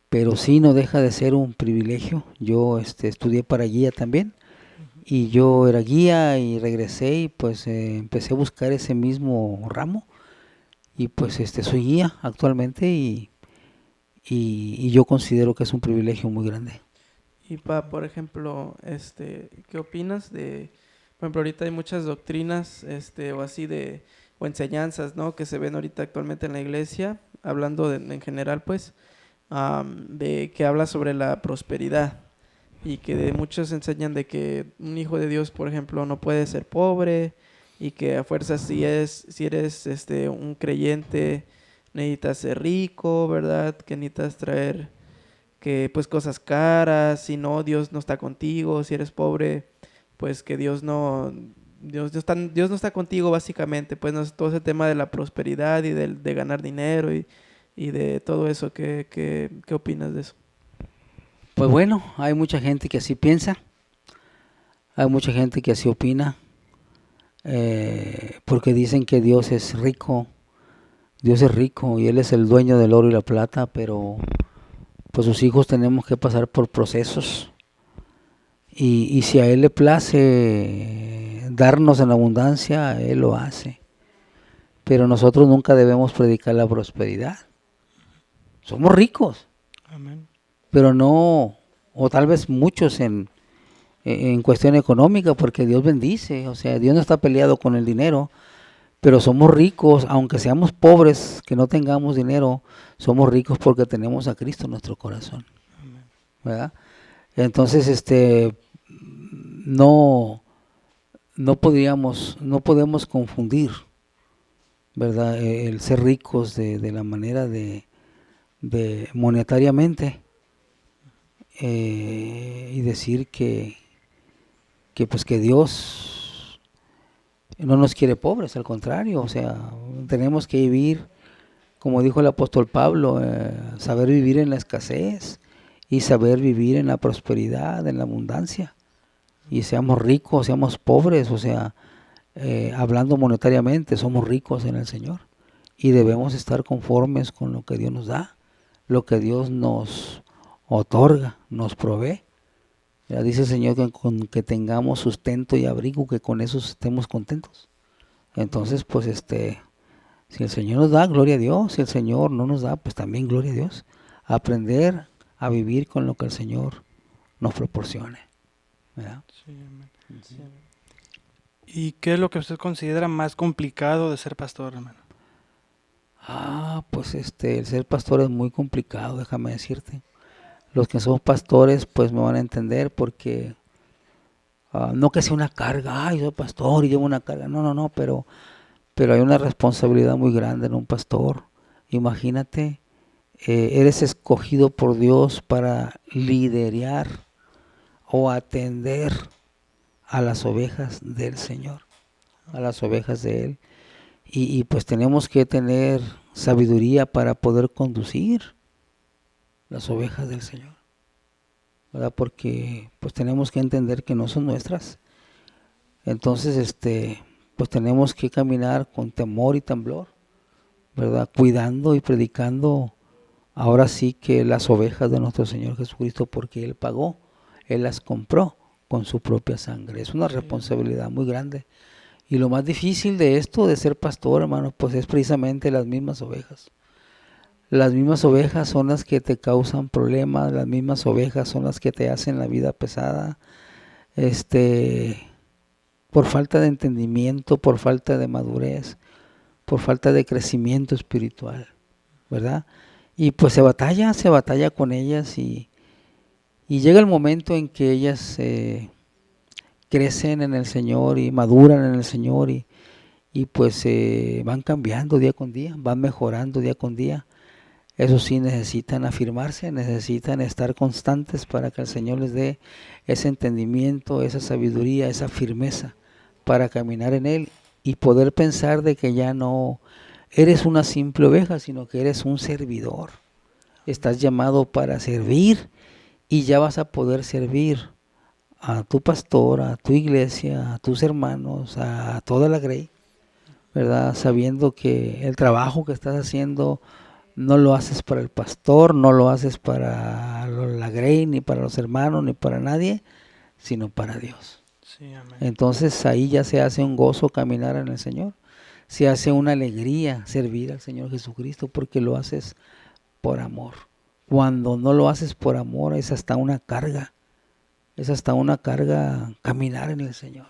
pero sí no deja de ser un privilegio. Yo estudié para guía también y yo era guía y regresé y pues empecé a buscar ese mismo ramo y pues soy guía actualmente y yo considero que es un privilegio muy grande. Y por ejemplo, ¿qué opinas de, por ejemplo, ahorita hay muchas doctrinas, o así o enseñanzas, ¿no? Que se ven ahorita actualmente en la iglesia, hablando en general, pues, de que habla sobre la prosperidad y que de muchos enseñan de que un hijo de Dios, por ejemplo, no puede ser pobre y que a fuerzas si eres, un creyente, necesitas ser rico, ¿verdad? Que necesitas traer que pues cosas caras, si no, Dios no está contigo, si eres pobre, pues que Dios no está contigo básicamente, pues no es todo ese tema de la prosperidad y de ganar dinero y de todo eso, ¿qué opinas de eso? Pues bueno, hay mucha gente que así piensa, hay mucha gente que así opina, porque dicen que Dios es rico y Él es el dueño del oro y la plata, pero pues sus hijos tenemos que pasar por procesos y si a Él le place darnos en abundancia, Él lo hace. Pero nosotros nunca debemos predicar la prosperidad. Somos ricos, Amén. pero no, o tal vez muchos en cuestión económica, porque Dios bendice, o sea, Dios no está peleado con el dinero, pero somos ricos, aunque seamos pobres, que no tengamos dinero, somos ricos porque tenemos a Cristo en nuestro corazón, ¿verdad? Entonces, no podemos confundir, ¿verdad? El ser ricos de la manera de monetariamente y decir pues que Dios no nos quiere pobres, al contrario, o sea, tenemos que vivir, como dijo el apóstol Pablo, saber vivir en la escasez y saber vivir en la prosperidad, en la abundancia, y seamos ricos, seamos pobres, o sea, hablando monetariamente, somos ricos en el Señor y debemos estar conformes con lo que Dios nos da, lo que Dios nos otorga, nos provee. Ya dice el Señor que con que tengamos sustento y abrigo, que con eso estemos contentos. Entonces, pues si el Señor nos da, gloria a Dios. Si el Señor no nos da, pues también gloria a Dios. Aprender a vivir con lo que el Señor nos proporcione, ¿verdad? Sí, amén. Sí. ¿Y qué es lo que usted considera más complicado de ser pastor, hermano? Pues el ser pastor es muy complicado, déjame decirte. Los que somos pastores, pues me van a entender porque no que sea una carga, ay, soy pastor y llevo una carga, no, pero hay una responsabilidad muy grande en un pastor. Imagínate, eres escogido por Dios para liderar o atender a las ovejas del Señor, a las ovejas de Él. Y pues tenemos que tener sabiduría para poder conducir las ovejas del Señor, ¿verdad? Porque pues tenemos que entender que no son nuestras. Entonces, pues tenemos que caminar con temor y temblor, ¿verdad? Cuidando y predicando ahora sí que las ovejas de nuestro Señor Jesucristo, porque Él pagó, Él las compró con su propia sangre. Es una responsabilidad muy grande. Y lo más difícil de esto, de ser pastor, hermano, pues es precisamente las mismas ovejas. Las mismas ovejas son las que te causan problemas, las mismas ovejas son las que te hacen la vida pesada, por falta de entendimiento, por falta de madurez, por falta de crecimiento espiritual, ¿verdad? Y pues se batalla con ellas y llega el momento en que ellas crecen en el Señor y maduran en el Señor y pues van cambiando día con día, van mejorando día con día. Eso sí, necesitan afirmarse, necesitan estar constantes para que el Señor les dé ese entendimiento, esa sabiduría, esa firmeza para caminar en Él y poder pensar de que ya no eres una simple oveja, sino que eres un servidor. Estás llamado para servir y ya vas a poder servir a tu pastor, a tu iglesia, a tus hermanos, a toda la grey, ¿verdad? Sabiendo que el trabajo que estás haciendo no lo haces para el pastor, no lo haces para la grey, ni para los hermanos, ni para nadie, sino para Dios. Sí, amén. Entonces ahí ya se hace un gozo caminar en el Señor. Se hace una alegría servir al Señor Jesucristo porque lo haces por amor. Cuando no lo haces por amor es hasta una carga. Es hasta una carga caminar en el Señor.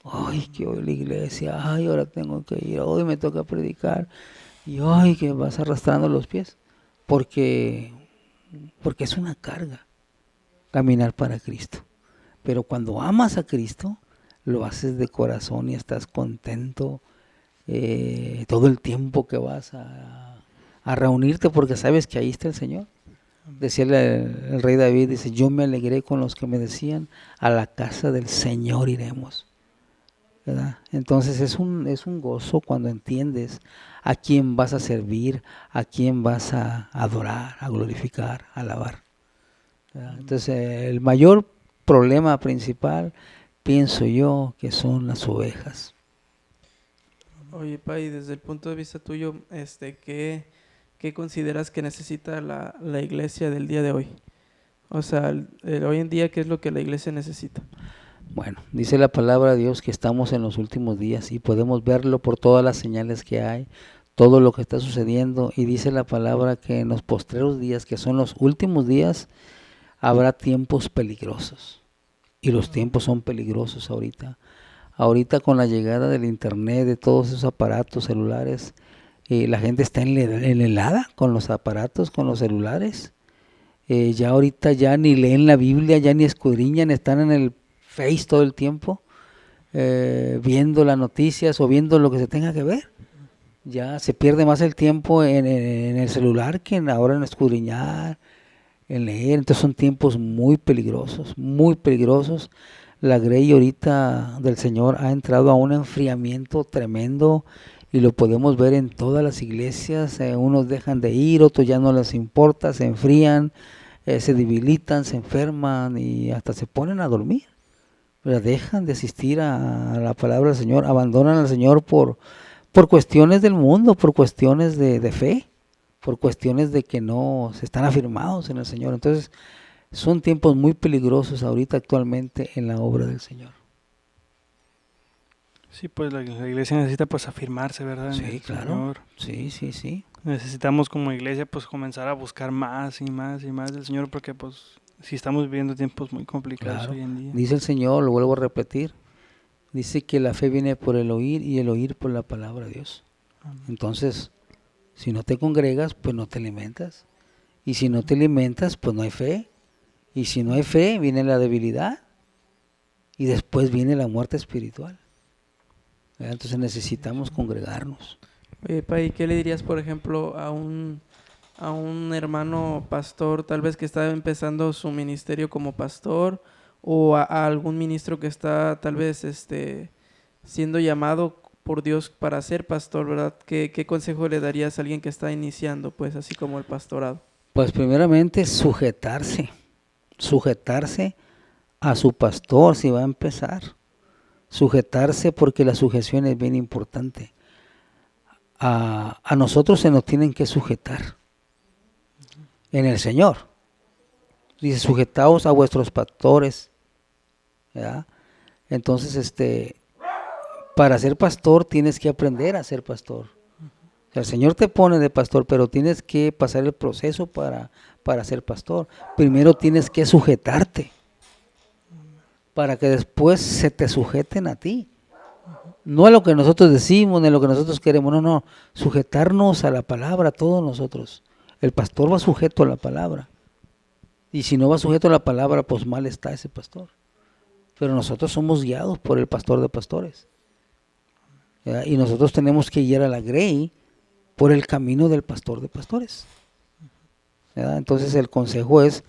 Ay, que hoy la iglesia, ay, ahora tengo que ir, hoy me toca predicar. Y ay, que vas arrastrando los pies. Porque es una carga caminar para Cristo. Pero cuando amas a Cristo, lo haces de corazón y estás contento todo el tiempo que vas a reunirte porque sabes que ahí está el Señor. Decía el rey David, dice, yo me alegré con los que me decían, a la casa del Señor iremos. ¿Verdad? Entonces es un gozo cuando entiendes a quién vas a servir, a quién vas a adorar, a glorificar, a alabar. ¿Verdad? Entonces el mayor problema principal, pienso yo, que son las ovejas. Oye, Pa, y desde el punto de vista tuyo, ¿qué consideras que necesita la iglesia del día de hoy? O sea, hoy en día, ¿qué es lo que la iglesia necesita? Bueno, dice la palabra de Dios que estamos en los últimos días y podemos verlo por todas las señales que hay, todo lo que está sucediendo, y dice la palabra que en los postreros días, que son los últimos días, habrá tiempos peligrosos. Y los tiempos son peligrosos ahorita. Ahorita con la llegada del internet, de todos esos aparatos celulares, la gente está helada con los aparatos, con los celulares. Ya ahorita ya ni leen la Biblia, ya ni escudriñan, están en el Face todo el tiempo, viendo las noticias o viendo lo que se tenga que ver. Ya se pierde más el tiempo en el celular que ahora en escudriñar, en leer. Entonces son tiempos muy peligrosos, muy peligrosos. La grey ahorita del Señor ha entrado a un enfriamiento tremendo y lo podemos ver en todas las iglesias. Unos dejan de ir, otros ya no les importa, se enfrían, se debilitan, se enferman y hasta se ponen a dormir. Pero dejan de asistir a la palabra del Señor, abandonan al Señor por cuestiones del mundo, por cuestiones de fe, por cuestiones de que no se están afirmados en el Señor. Entonces son tiempos muy peligrosos ahorita actualmente en la obra del Señor. Sí, pues la iglesia necesita pues afirmarse, ¿verdad? En Sí, el claro. Señor. Sí. Necesitamos como iglesia pues comenzar a buscar más y más y más del Señor porque pues si estamos viviendo tiempos muy complicados Claro. hoy en día. Dice el Señor, lo vuelvo a repetir, dice que la fe viene por el oír y el oír por la palabra de Dios. Amén. Entonces, si no te congregas, pues no te alimentas. Y si no te alimentas, pues no hay fe. Y si no hay fe, viene la debilidad. Y después viene la muerte espiritual. ¿Verdad? Entonces necesitamos congregarnos. Oye, Pa, ¿y qué le dirías, por ejemplo, a un hermano pastor, tal vez que está empezando su ministerio como pastor, o a algún ministro que está tal vez siendo llamado por Dios para ser pastor, ¿verdad? ¿Qué consejo le darías a alguien que está iniciando, pues, así como el pastorado? Pues primeramente sujetarse a su pastor si va a empezar. Sujetarse porque la sujeción es bien importante. A nosotros se nos tienen que sujetar en el Señor. Dice, sujetaos a vuestros pastores, ¿verdad? Entonces, para ser pastor tienes que aprender a ser pastor. O sea, el Señor te pone de pastor, pero tienes que pasar el proceso para ser pastor. Primero tienes que sujetarte para que después se te sujeten a ti. No a lo que nosotros decimos, ni a lo que nosotros queremos, no. Sujetarnos a la palabra, todos nosotros. El pastor va sujeto a la palabra. Y si no va sujeto a la palabra, pues mal está ese pastor. Pero nosotros somos guiados por el pastor de pastores. ¿Verdad? Y nosotros tenemos que guiar a la grey por el camino del pastor de pastores. ¿Verdad? Entonces el consejo es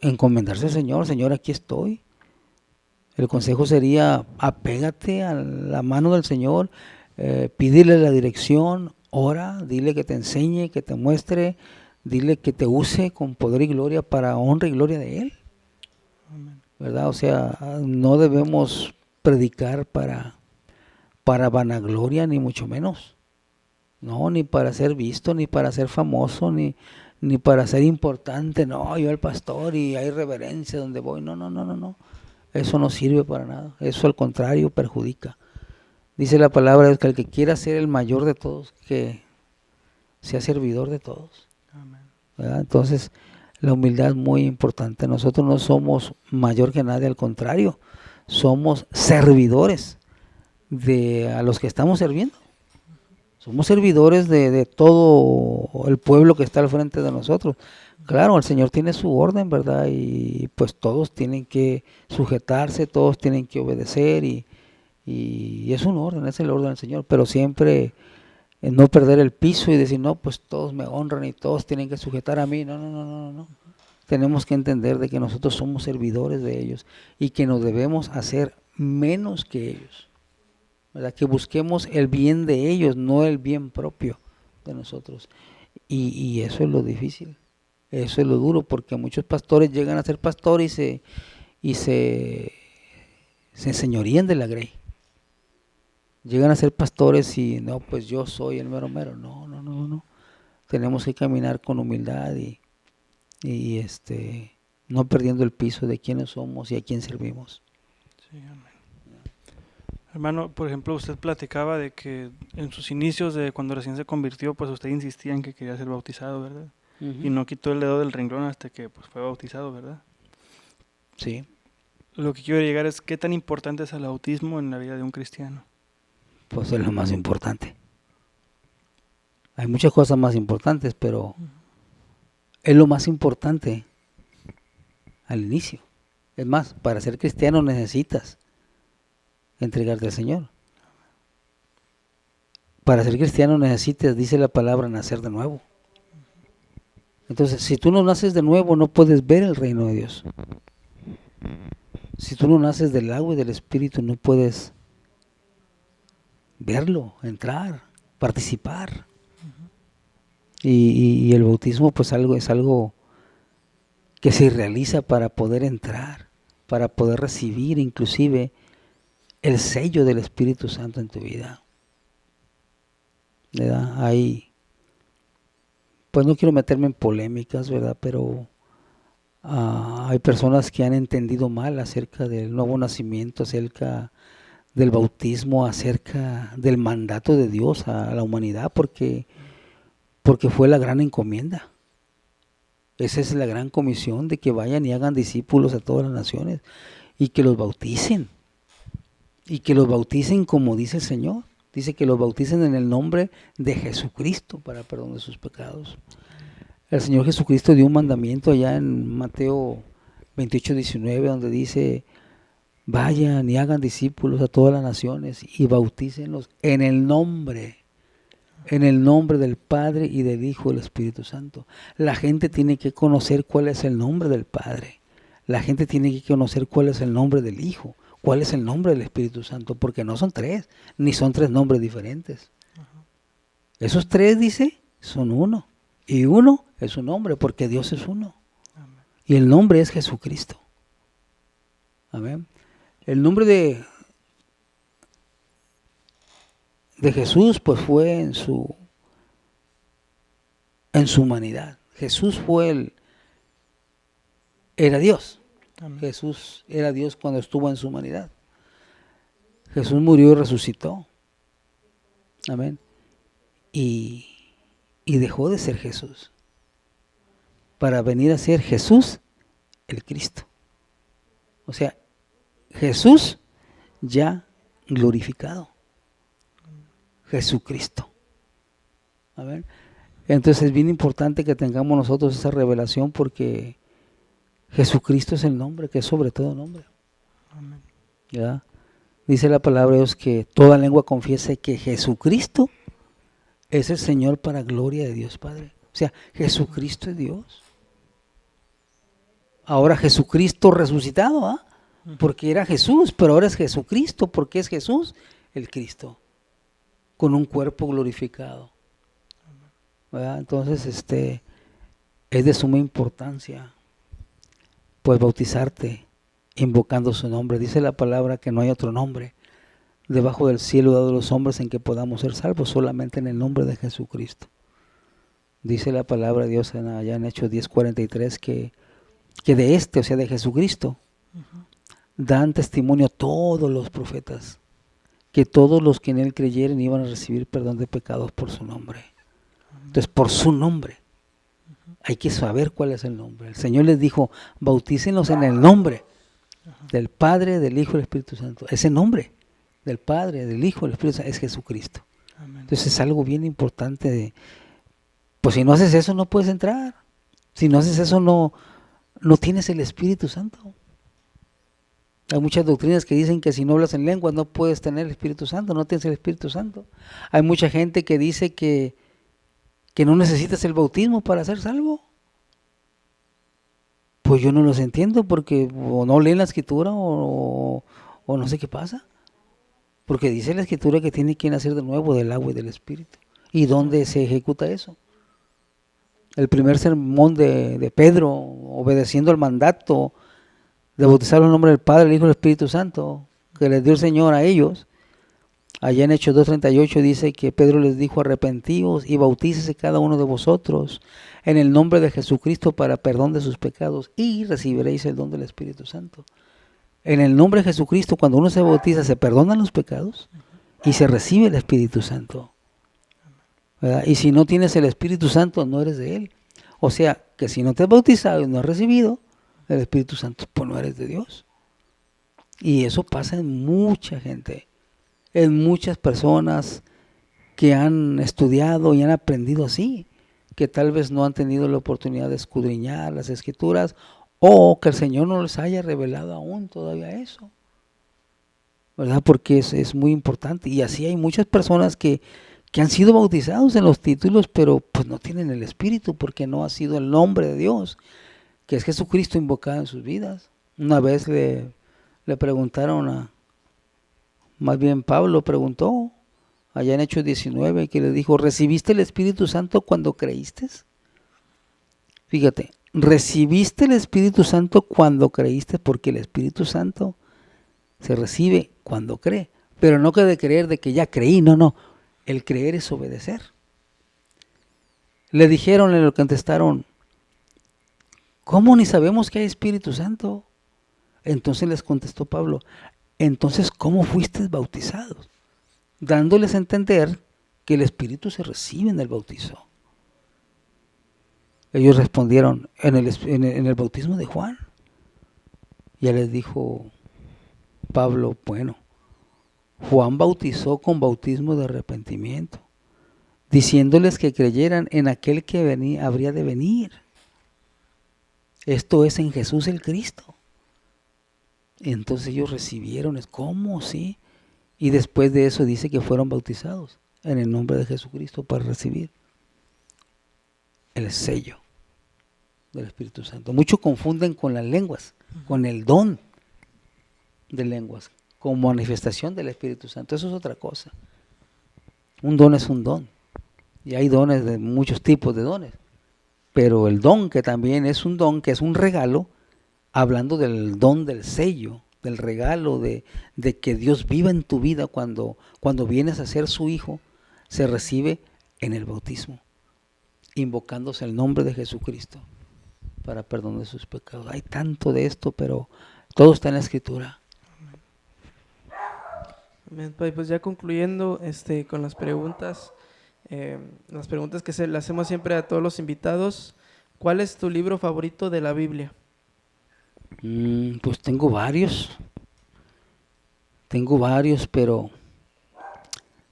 encomendarse al Señor. Señor, aquí estoy. El consejo sería apégate a la mano del Señor, pídele la dirección, ora, dile que te enseñe, que te muestre, dile que te use con poder y gloria para honra y gloria de Él. ¿Verdad? O sea, no debemos predicar para vanagloria, ni mucho menos. No, ni para ser visto, ni para ser famoso, ni para ser importante. No, yo el pastor y hay reverencia donde voy. No. Eso no sirve para nada. Eso al contrario perjudica. Dice la palabra de que el que quiera ser el mayor de todos, que sea servidor de todos. Amén. ¿Verdad? Entonces, la humildad es muy importante. Nosotros no somos mayor que nadie, al contrario, somos servidores a los que estamos sirviendo. Somos servidores de todo el pueblo que está al frente de nosotros. Claro, el Señor tiene su orden, ¿verdad? Y pues todos tienen que sujetarse, todos tienen que obedecer y es un orden, es el orden del Señor, pero siempre no perder el piso y decir, no, pues todos me honran y todos tienen que sujetar a mí. No, no, no, no, no. Tenemos que entender de que nosotros somos servidores de ellos y que nos debemos hacer menos que ellos, ¿verdad? Que busquemos el bien de ellos, no el bien propio de nosotros. Y eso es lo difícil, eso es lo duro, porque muchos pastores llegan a ser pastores y se enseñorían de la grey. Llegan a ser pastores y no, pues yo soy el mero mero. No, no, no, no. Tenemos que caminar con humildad y no perdiendo el piso de quiénes somos y a quién servimos. Sí, amén. Hermano, por ejemplo, usted platicaba de que en sus inicios, de cuando recién se convirtió, pues usted insistía en que quería ser bautizado, ¿verdad? Y no quitó el dedo del renglón hasta que pues, fue bautizado, ¿verdad? Sí. Lo que quiero llegar es, ¿qué tan importante es el bautismo en la vida de un cristiano? Pues es lo más importante. Hay muchas cosas más importantes, pero es lo más importante al inicio. Es más, para ser cristiano necesitas entregarte al Señor. Para ser cristiano necesitas, dice la palabra, nacer de nuevo. Entonces, si tú no naces de nuevo, no puedes ver el reino de Dios. Si tú no naces del agua y del Espíritu, no puedes verlo, entrar, participar. Y el bautismo pues es algo que se realiza para poder entrar, para poder recibir inclusive el sello del Espíritu Santo en tu vida. ¿Verdad? Pues no quiero meterme en polémicas, ¿verdad? Pero hay personas que han entendido mal acerca del nuevo nacimiento, acerca del bautismo, acerca del mandato de Dios a la humanidad, porque fue la gran encomienda. Esa es la gran comisión, de que vayan y hagan discípulos a todas las naciones y que los bauticen. Y que los bauticen como dice el Señor. Dice que los bauticen en el nombre de Jesucristo para perdón de sus pecados. El Señor Jesucristo dio un mandamiento allá en Mateo 28:19, donde dice: vayan y hagan discípulos a todas las naciones y bautícenlos en el nombre del Padre y del Hijo y del Espíritu Santo. La gente tiene que conocer cuál es el nombre del Padre. La gente tiene que conocer cuál es el nombre del Hijo, cuál es el nombre del Espíritu Santo, porque no son tres, ni son tres nombres diferentes. Esos tres, dice, son uno. Y uno es un nombre, porque Dios es uno. Y el nombre es Jesucristo. Amén. El nombre de Jesús pues fue en su humanidad. Jesús era Dios. Amén. Jesús era Dios cuando estuvo en su humanidad. Jesús murió y resucitó. Amén. Y dejó de ser Jesús para venir a ser Jesús el Cristo. O sea, Jesús ya glorificado. Jesucristo. Amén. Entonces es bien importante que tengamos nosotros esa revelación, porque Jesucristo es el nombre que es sobre todo nombre. Amén. ¿Ya? Dice la palabra de Dios que toda lengua confiese que Jesucristo es el Señor, para gloria de Dios Padre. O sea, Jesucristo es Dios. Ahora Jesucristo resucitado, ¿ah? Porque era Jesús, pero ahora es Jesucristo, porque es Jesús el Cristo, con un cuerpo glorificado. ¿Verdad? Entonces, es de suma importancia pues bautizarte invocando su nombre. Dice la palabra que no hay otro nombre debajo del cielo dado a los hombres en que podamos ser salvos, solamente en el nombre de Jesucristo. Dice la palabra de Dios allá en Hechos 10:43 que de o sea, de Jesucristo, dan testimonio todos los profetas, que todos los que en él creyeren iban a recibir perdón de pecados por su nombre. Entonces, por su nombre. Hay que saber cuál es el nombre. El Señor les dijo, bautícenlos en el nombre del Padre, del Hijo y del Espíritu Santo. Ese nombre del Padre, del Hijo y del Espíritu Santo es Jesucristo. Amén. Entonces es algo bien importante. Pues si no haces eso no puedes entrar. Si no haces eso no tienes el Espíritu Santo. Hay muchas doctrinas que dicen que si no hablas en lenguas no puedes tener el Espíritu Santo, no tienes el Espíritu Santo. Hay mucha gente que dice que no necesitas el bautismo para ser salvo. Pues yo no los entiendo porque o no leen la Escritura o no sé qué pasa. Porque dice la Escritura que tiene que nacer de nuevo del agua y del Espíritu. ¿Y dónde se ejecuta eso? El primer sermón de Pedro, obedeciendo el mandato de bautizar en el nombre del Padre, el Hijo y el Espíritu Santo, que les dio el Señor a ellos. Allá en Hechos 2:38 dice que Pedro les dijo, arrepentíos y bautícese cada uno de vosotros en el nombre de Jesucristo para perdón de sus pecados y recibiréis el don del Espíritu Santo. En el nombre de Jesucristo, cuando uno se bautiza, se perdonan los pecados y se recibe el Espíritu Santo, ¿verdad? Y si no tienes el Espíritu Santo, no eres de Él. O sea, que si no te has bautizado y no has recibido el Espíritu Santo, pues no eres de Dios. Y eso pasa en mucha gente, en muchas personas que han estudiado y han aprendido así, que tal vez no han tenido la oportunidad de escudriñar las Escrituras o que el Señor no les haya revelado aún todavía eso, ¿verdad? Porque es muy importante. Y así hay muchas personas que han sido bautizados en los títulos, pero pues no tienen el Espíritu porque no ha sido el nombre de Dios, que es Jesucristo, invocado en sus vidas. Una vez le preguntaron más bien Pablo preguntó, allá en Hechos 19, que le dijo, ¿recibiste el Espíritu Santo cuando creíste? Fíjate, recibiste el Espíritu Santo cuando creíste, porque el Espíritu Santo se recibe cuando cree, pero no que de creer de que ya creí, no, el creer es obedecer. Le contestaron, ¿cómo ni sabemos que hay Espíritu Santo? Entonces les contestó Pablo, entonces ¿cómo fuisteis bautizados? Dándoles a entender que el Espíritu se recibe en el bautizo. Ellos respondieron, en el bautismo de Juan. Ya les dijo Pablo, bueno, Juan bautizó con bautismo de arrepentimiento, diciéndoles que creyeran en aquel que habría de venir. Esto es en Jesús el Cristo. Entonces ellos recibieron, ¿cómo? Sí. Y después de eso dice que fueron bautizados en el nombre de Jesucristo para recibir el sello del Espíritu Santo. Muchos confunden con las lenguas, con el don de lenguas, con manifestación del Espíritu Santo. Eso es otra cosa. Un don es un don. Y hay dones de muchos tipos de dones. Pero el don, que también es un don, que es un regalo, hablando del don del sello, del regalo de que Dios viva en tu vida cuando vienes a ser su hijo, se recibe en el bautismo, invocándose el nombre de Jesucristo para perdón de sus pecados. Hay tanto de esto, pero todo está en la Escritura. Amén, Padre. Pues ya concluyendo con las preguntas que le hacemos siempre a todos los invitados, ¿cuál es tu libro favorito de la Biblia? Pues tengo varios, pero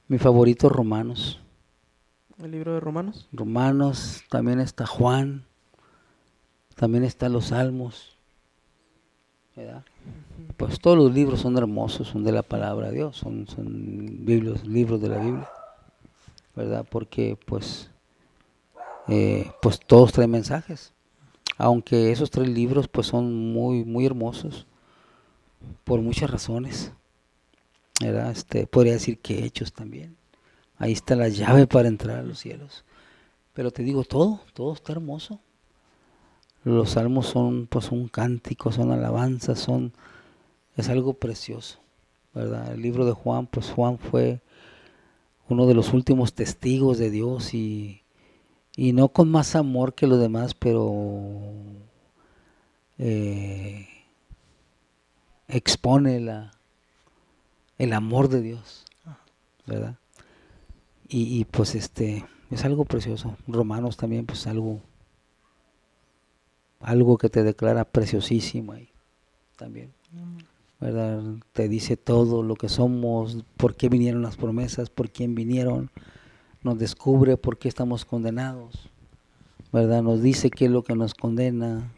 mi favorito es Romanos. ¿El libro de Romanos? Romanos, también está Juan, también están los Salmos, ¿verdad? Pues todos los libros son hermosos, son de la palabra de Dios, son libros de la Biblia, ¿verdad? Porque pues todos traen mensajes, aunque esos 3 libros pues son muy, muy hermosos por muchas razones, ¿verdad? Podría decir que Hechos también, ahí está la llave para entrar a los cielos, pero te digo, todo está hermoso. Los salmos son pues un cántico, son alabanzas, es algo precioso, ¿verdad? El libro de Juan, pues Juan fue uno de los últimos testigos de Dios y no con más amor que los demás, pero expone el amor de Dios, ¿verdad? Y pues es algo precioso. Romanos también, pues algo que te declara preciosísimo ahí también, ¿verdad? Te dice todo lo que somos, por qué vinieron las promesas, por quién vinieron, nos descubre por qué estamos condenados, ¿verdad? Nos dice qué es lo que nos condena,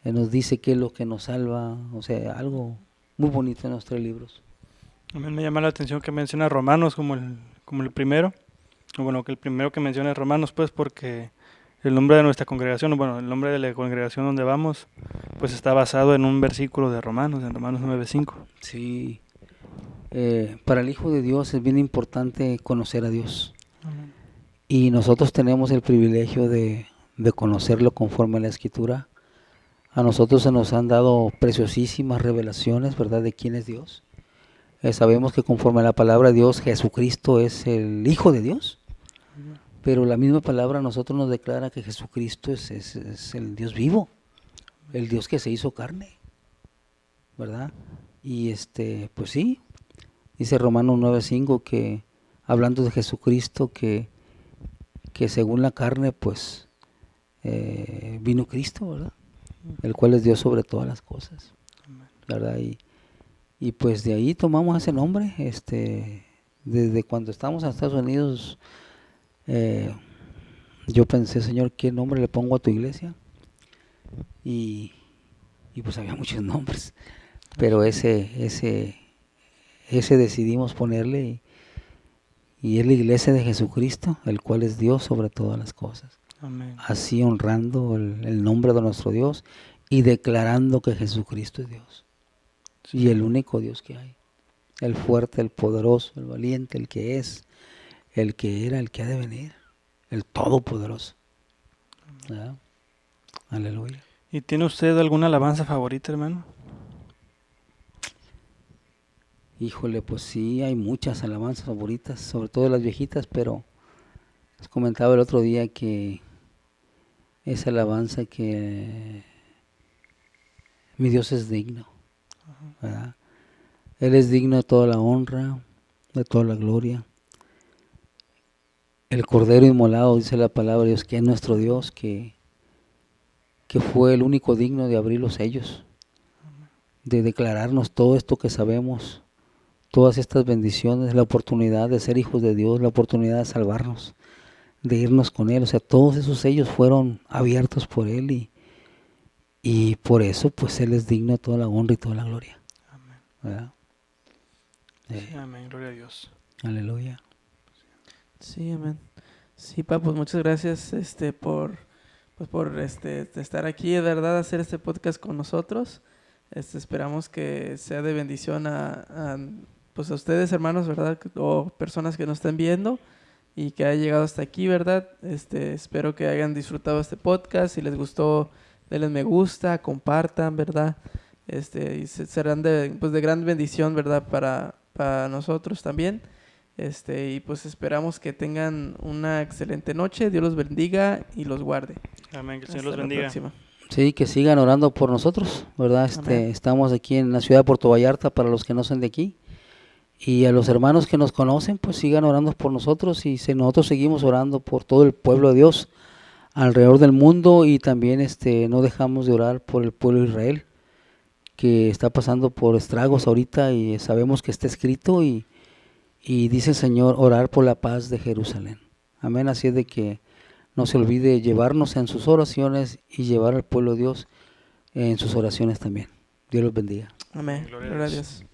nos dice qué es lo que nos salva, o sea, algo muy bonito en los 3 libros. A mí me llama la atención que menciona Romanos como el primero. Bueno, que el primero que menciona es Romanos, pues porque el nombre de nuestra congregación, bueno, el nombre de la congregación donde vamos, pues está basado en un versículo de Romanos, en Romanos 9:5. Sí, para el Hijo de Dios es bien importante conocer a Dios. Y nosotros tenemos el privilegio de conocerlo conforme a la Escritura. A nosotros se nos han dado preciosísimas revelaciones, ¿verdad?, de quién es Dios. Sabemos que conforme a la palabra de Dios, Jesucristo es el Hijo de Dios. Pero la misma palabra a nosotros nos declara que Jesucristo es el Dios vivo, el Dios que se hizo carne, ¿verdad? Y pues sí, dice Romanos 9:5 que hablando de Jesucristo que según la carne pues vino Cristo, ¿verdad? El cual es Dios sobre todas las cosas, ¿verdad? Y pues de ahí tomamos ese nombre, desde cuando estábamos en Estados Unidos, yo pensé, Señor, ¿qué nombre le pongo a tu iglesia? Y pues había muchos nombres, pero ese decidimos ponerle y es la iglesia de Jesucristo, el cual es Dios sobre todas las cosas. Amén. Así honrando el nombre de nuestro Dios y declarando que Jesucristo es Dios. Sí. Y el único Dios que hay. El fuerte, el poderoso, el valiente, el que es, el que era, el que ha de venir. El todopoderoso. ¿Verdad? Aleluya. ¿Y tiene usted alguna alabanza favorita, hermano? Híjole, pues sí, hay muchas alabanzas favoritas, sobre todo las viejitas, pero les comentaba el otro día que esa alabanza que mi Dios es digno, ¿verdad? Él es digno de toda la honra, de toda la gloria. El Cordero inmolado, dice la palabra de Dios, que es nuestro Dios, que fue el único digno de abrir los sellos, de declararnos todo esto que sabemos, todas estas bendiciones, la oportunidad de ser hijos de Dios, la oportunidad de salvarnos, de irnos con Él. O sea, todos esos sellos fueron abiertos por Él y por eso pues Él es digno de toda la honra y toda la gloria. Amén. ¿Verdad? Sí, amén, gloria a Dios. Aleluya. Sí, amén. Sí, pa, pues muchas gracias por estar aquí, de verdad, hacer este podcast con nosotros. Esperamos que sea de bendición a ustedes, hermanos, ¿verdad? O personas que nos estén viendo y que haya llegado hasta aquí, ¿verdad? Espero que hayan disfrutado este podcast. Si les gustó, denle me gusta, compartan, ¿verdad? Y serán de gran bendición, ¿verdad? Para nosotros también. Y pues esperamos que tengan una excelente noche. Dios los bendiga y los guarde. Amén, que el Señor Hasta los la bendiga. próxima. Sí, que sigan orando por nosotros, ¿verdad? Estamos aquí en la ciudad de Puerto Vallarta para los que no son de aquí. Y a los hermanos que nos conocen, pues sigan orando por nosotros y nosotros seguimos orando por todo el pueblo de Dios alrededor del mundo y también no dejamos de orar por el pueblo de Israel que está pasando por estragos ahorita y sabemos que está escrito y dice el Señor orar por la paz de Jerusalén. Amén, así es de que no se olvide llevarnos en sus oraciones y llevar al pueblo de Dios en sus oraciones también. Dios los bendiga. Amén. Gloria a Dios.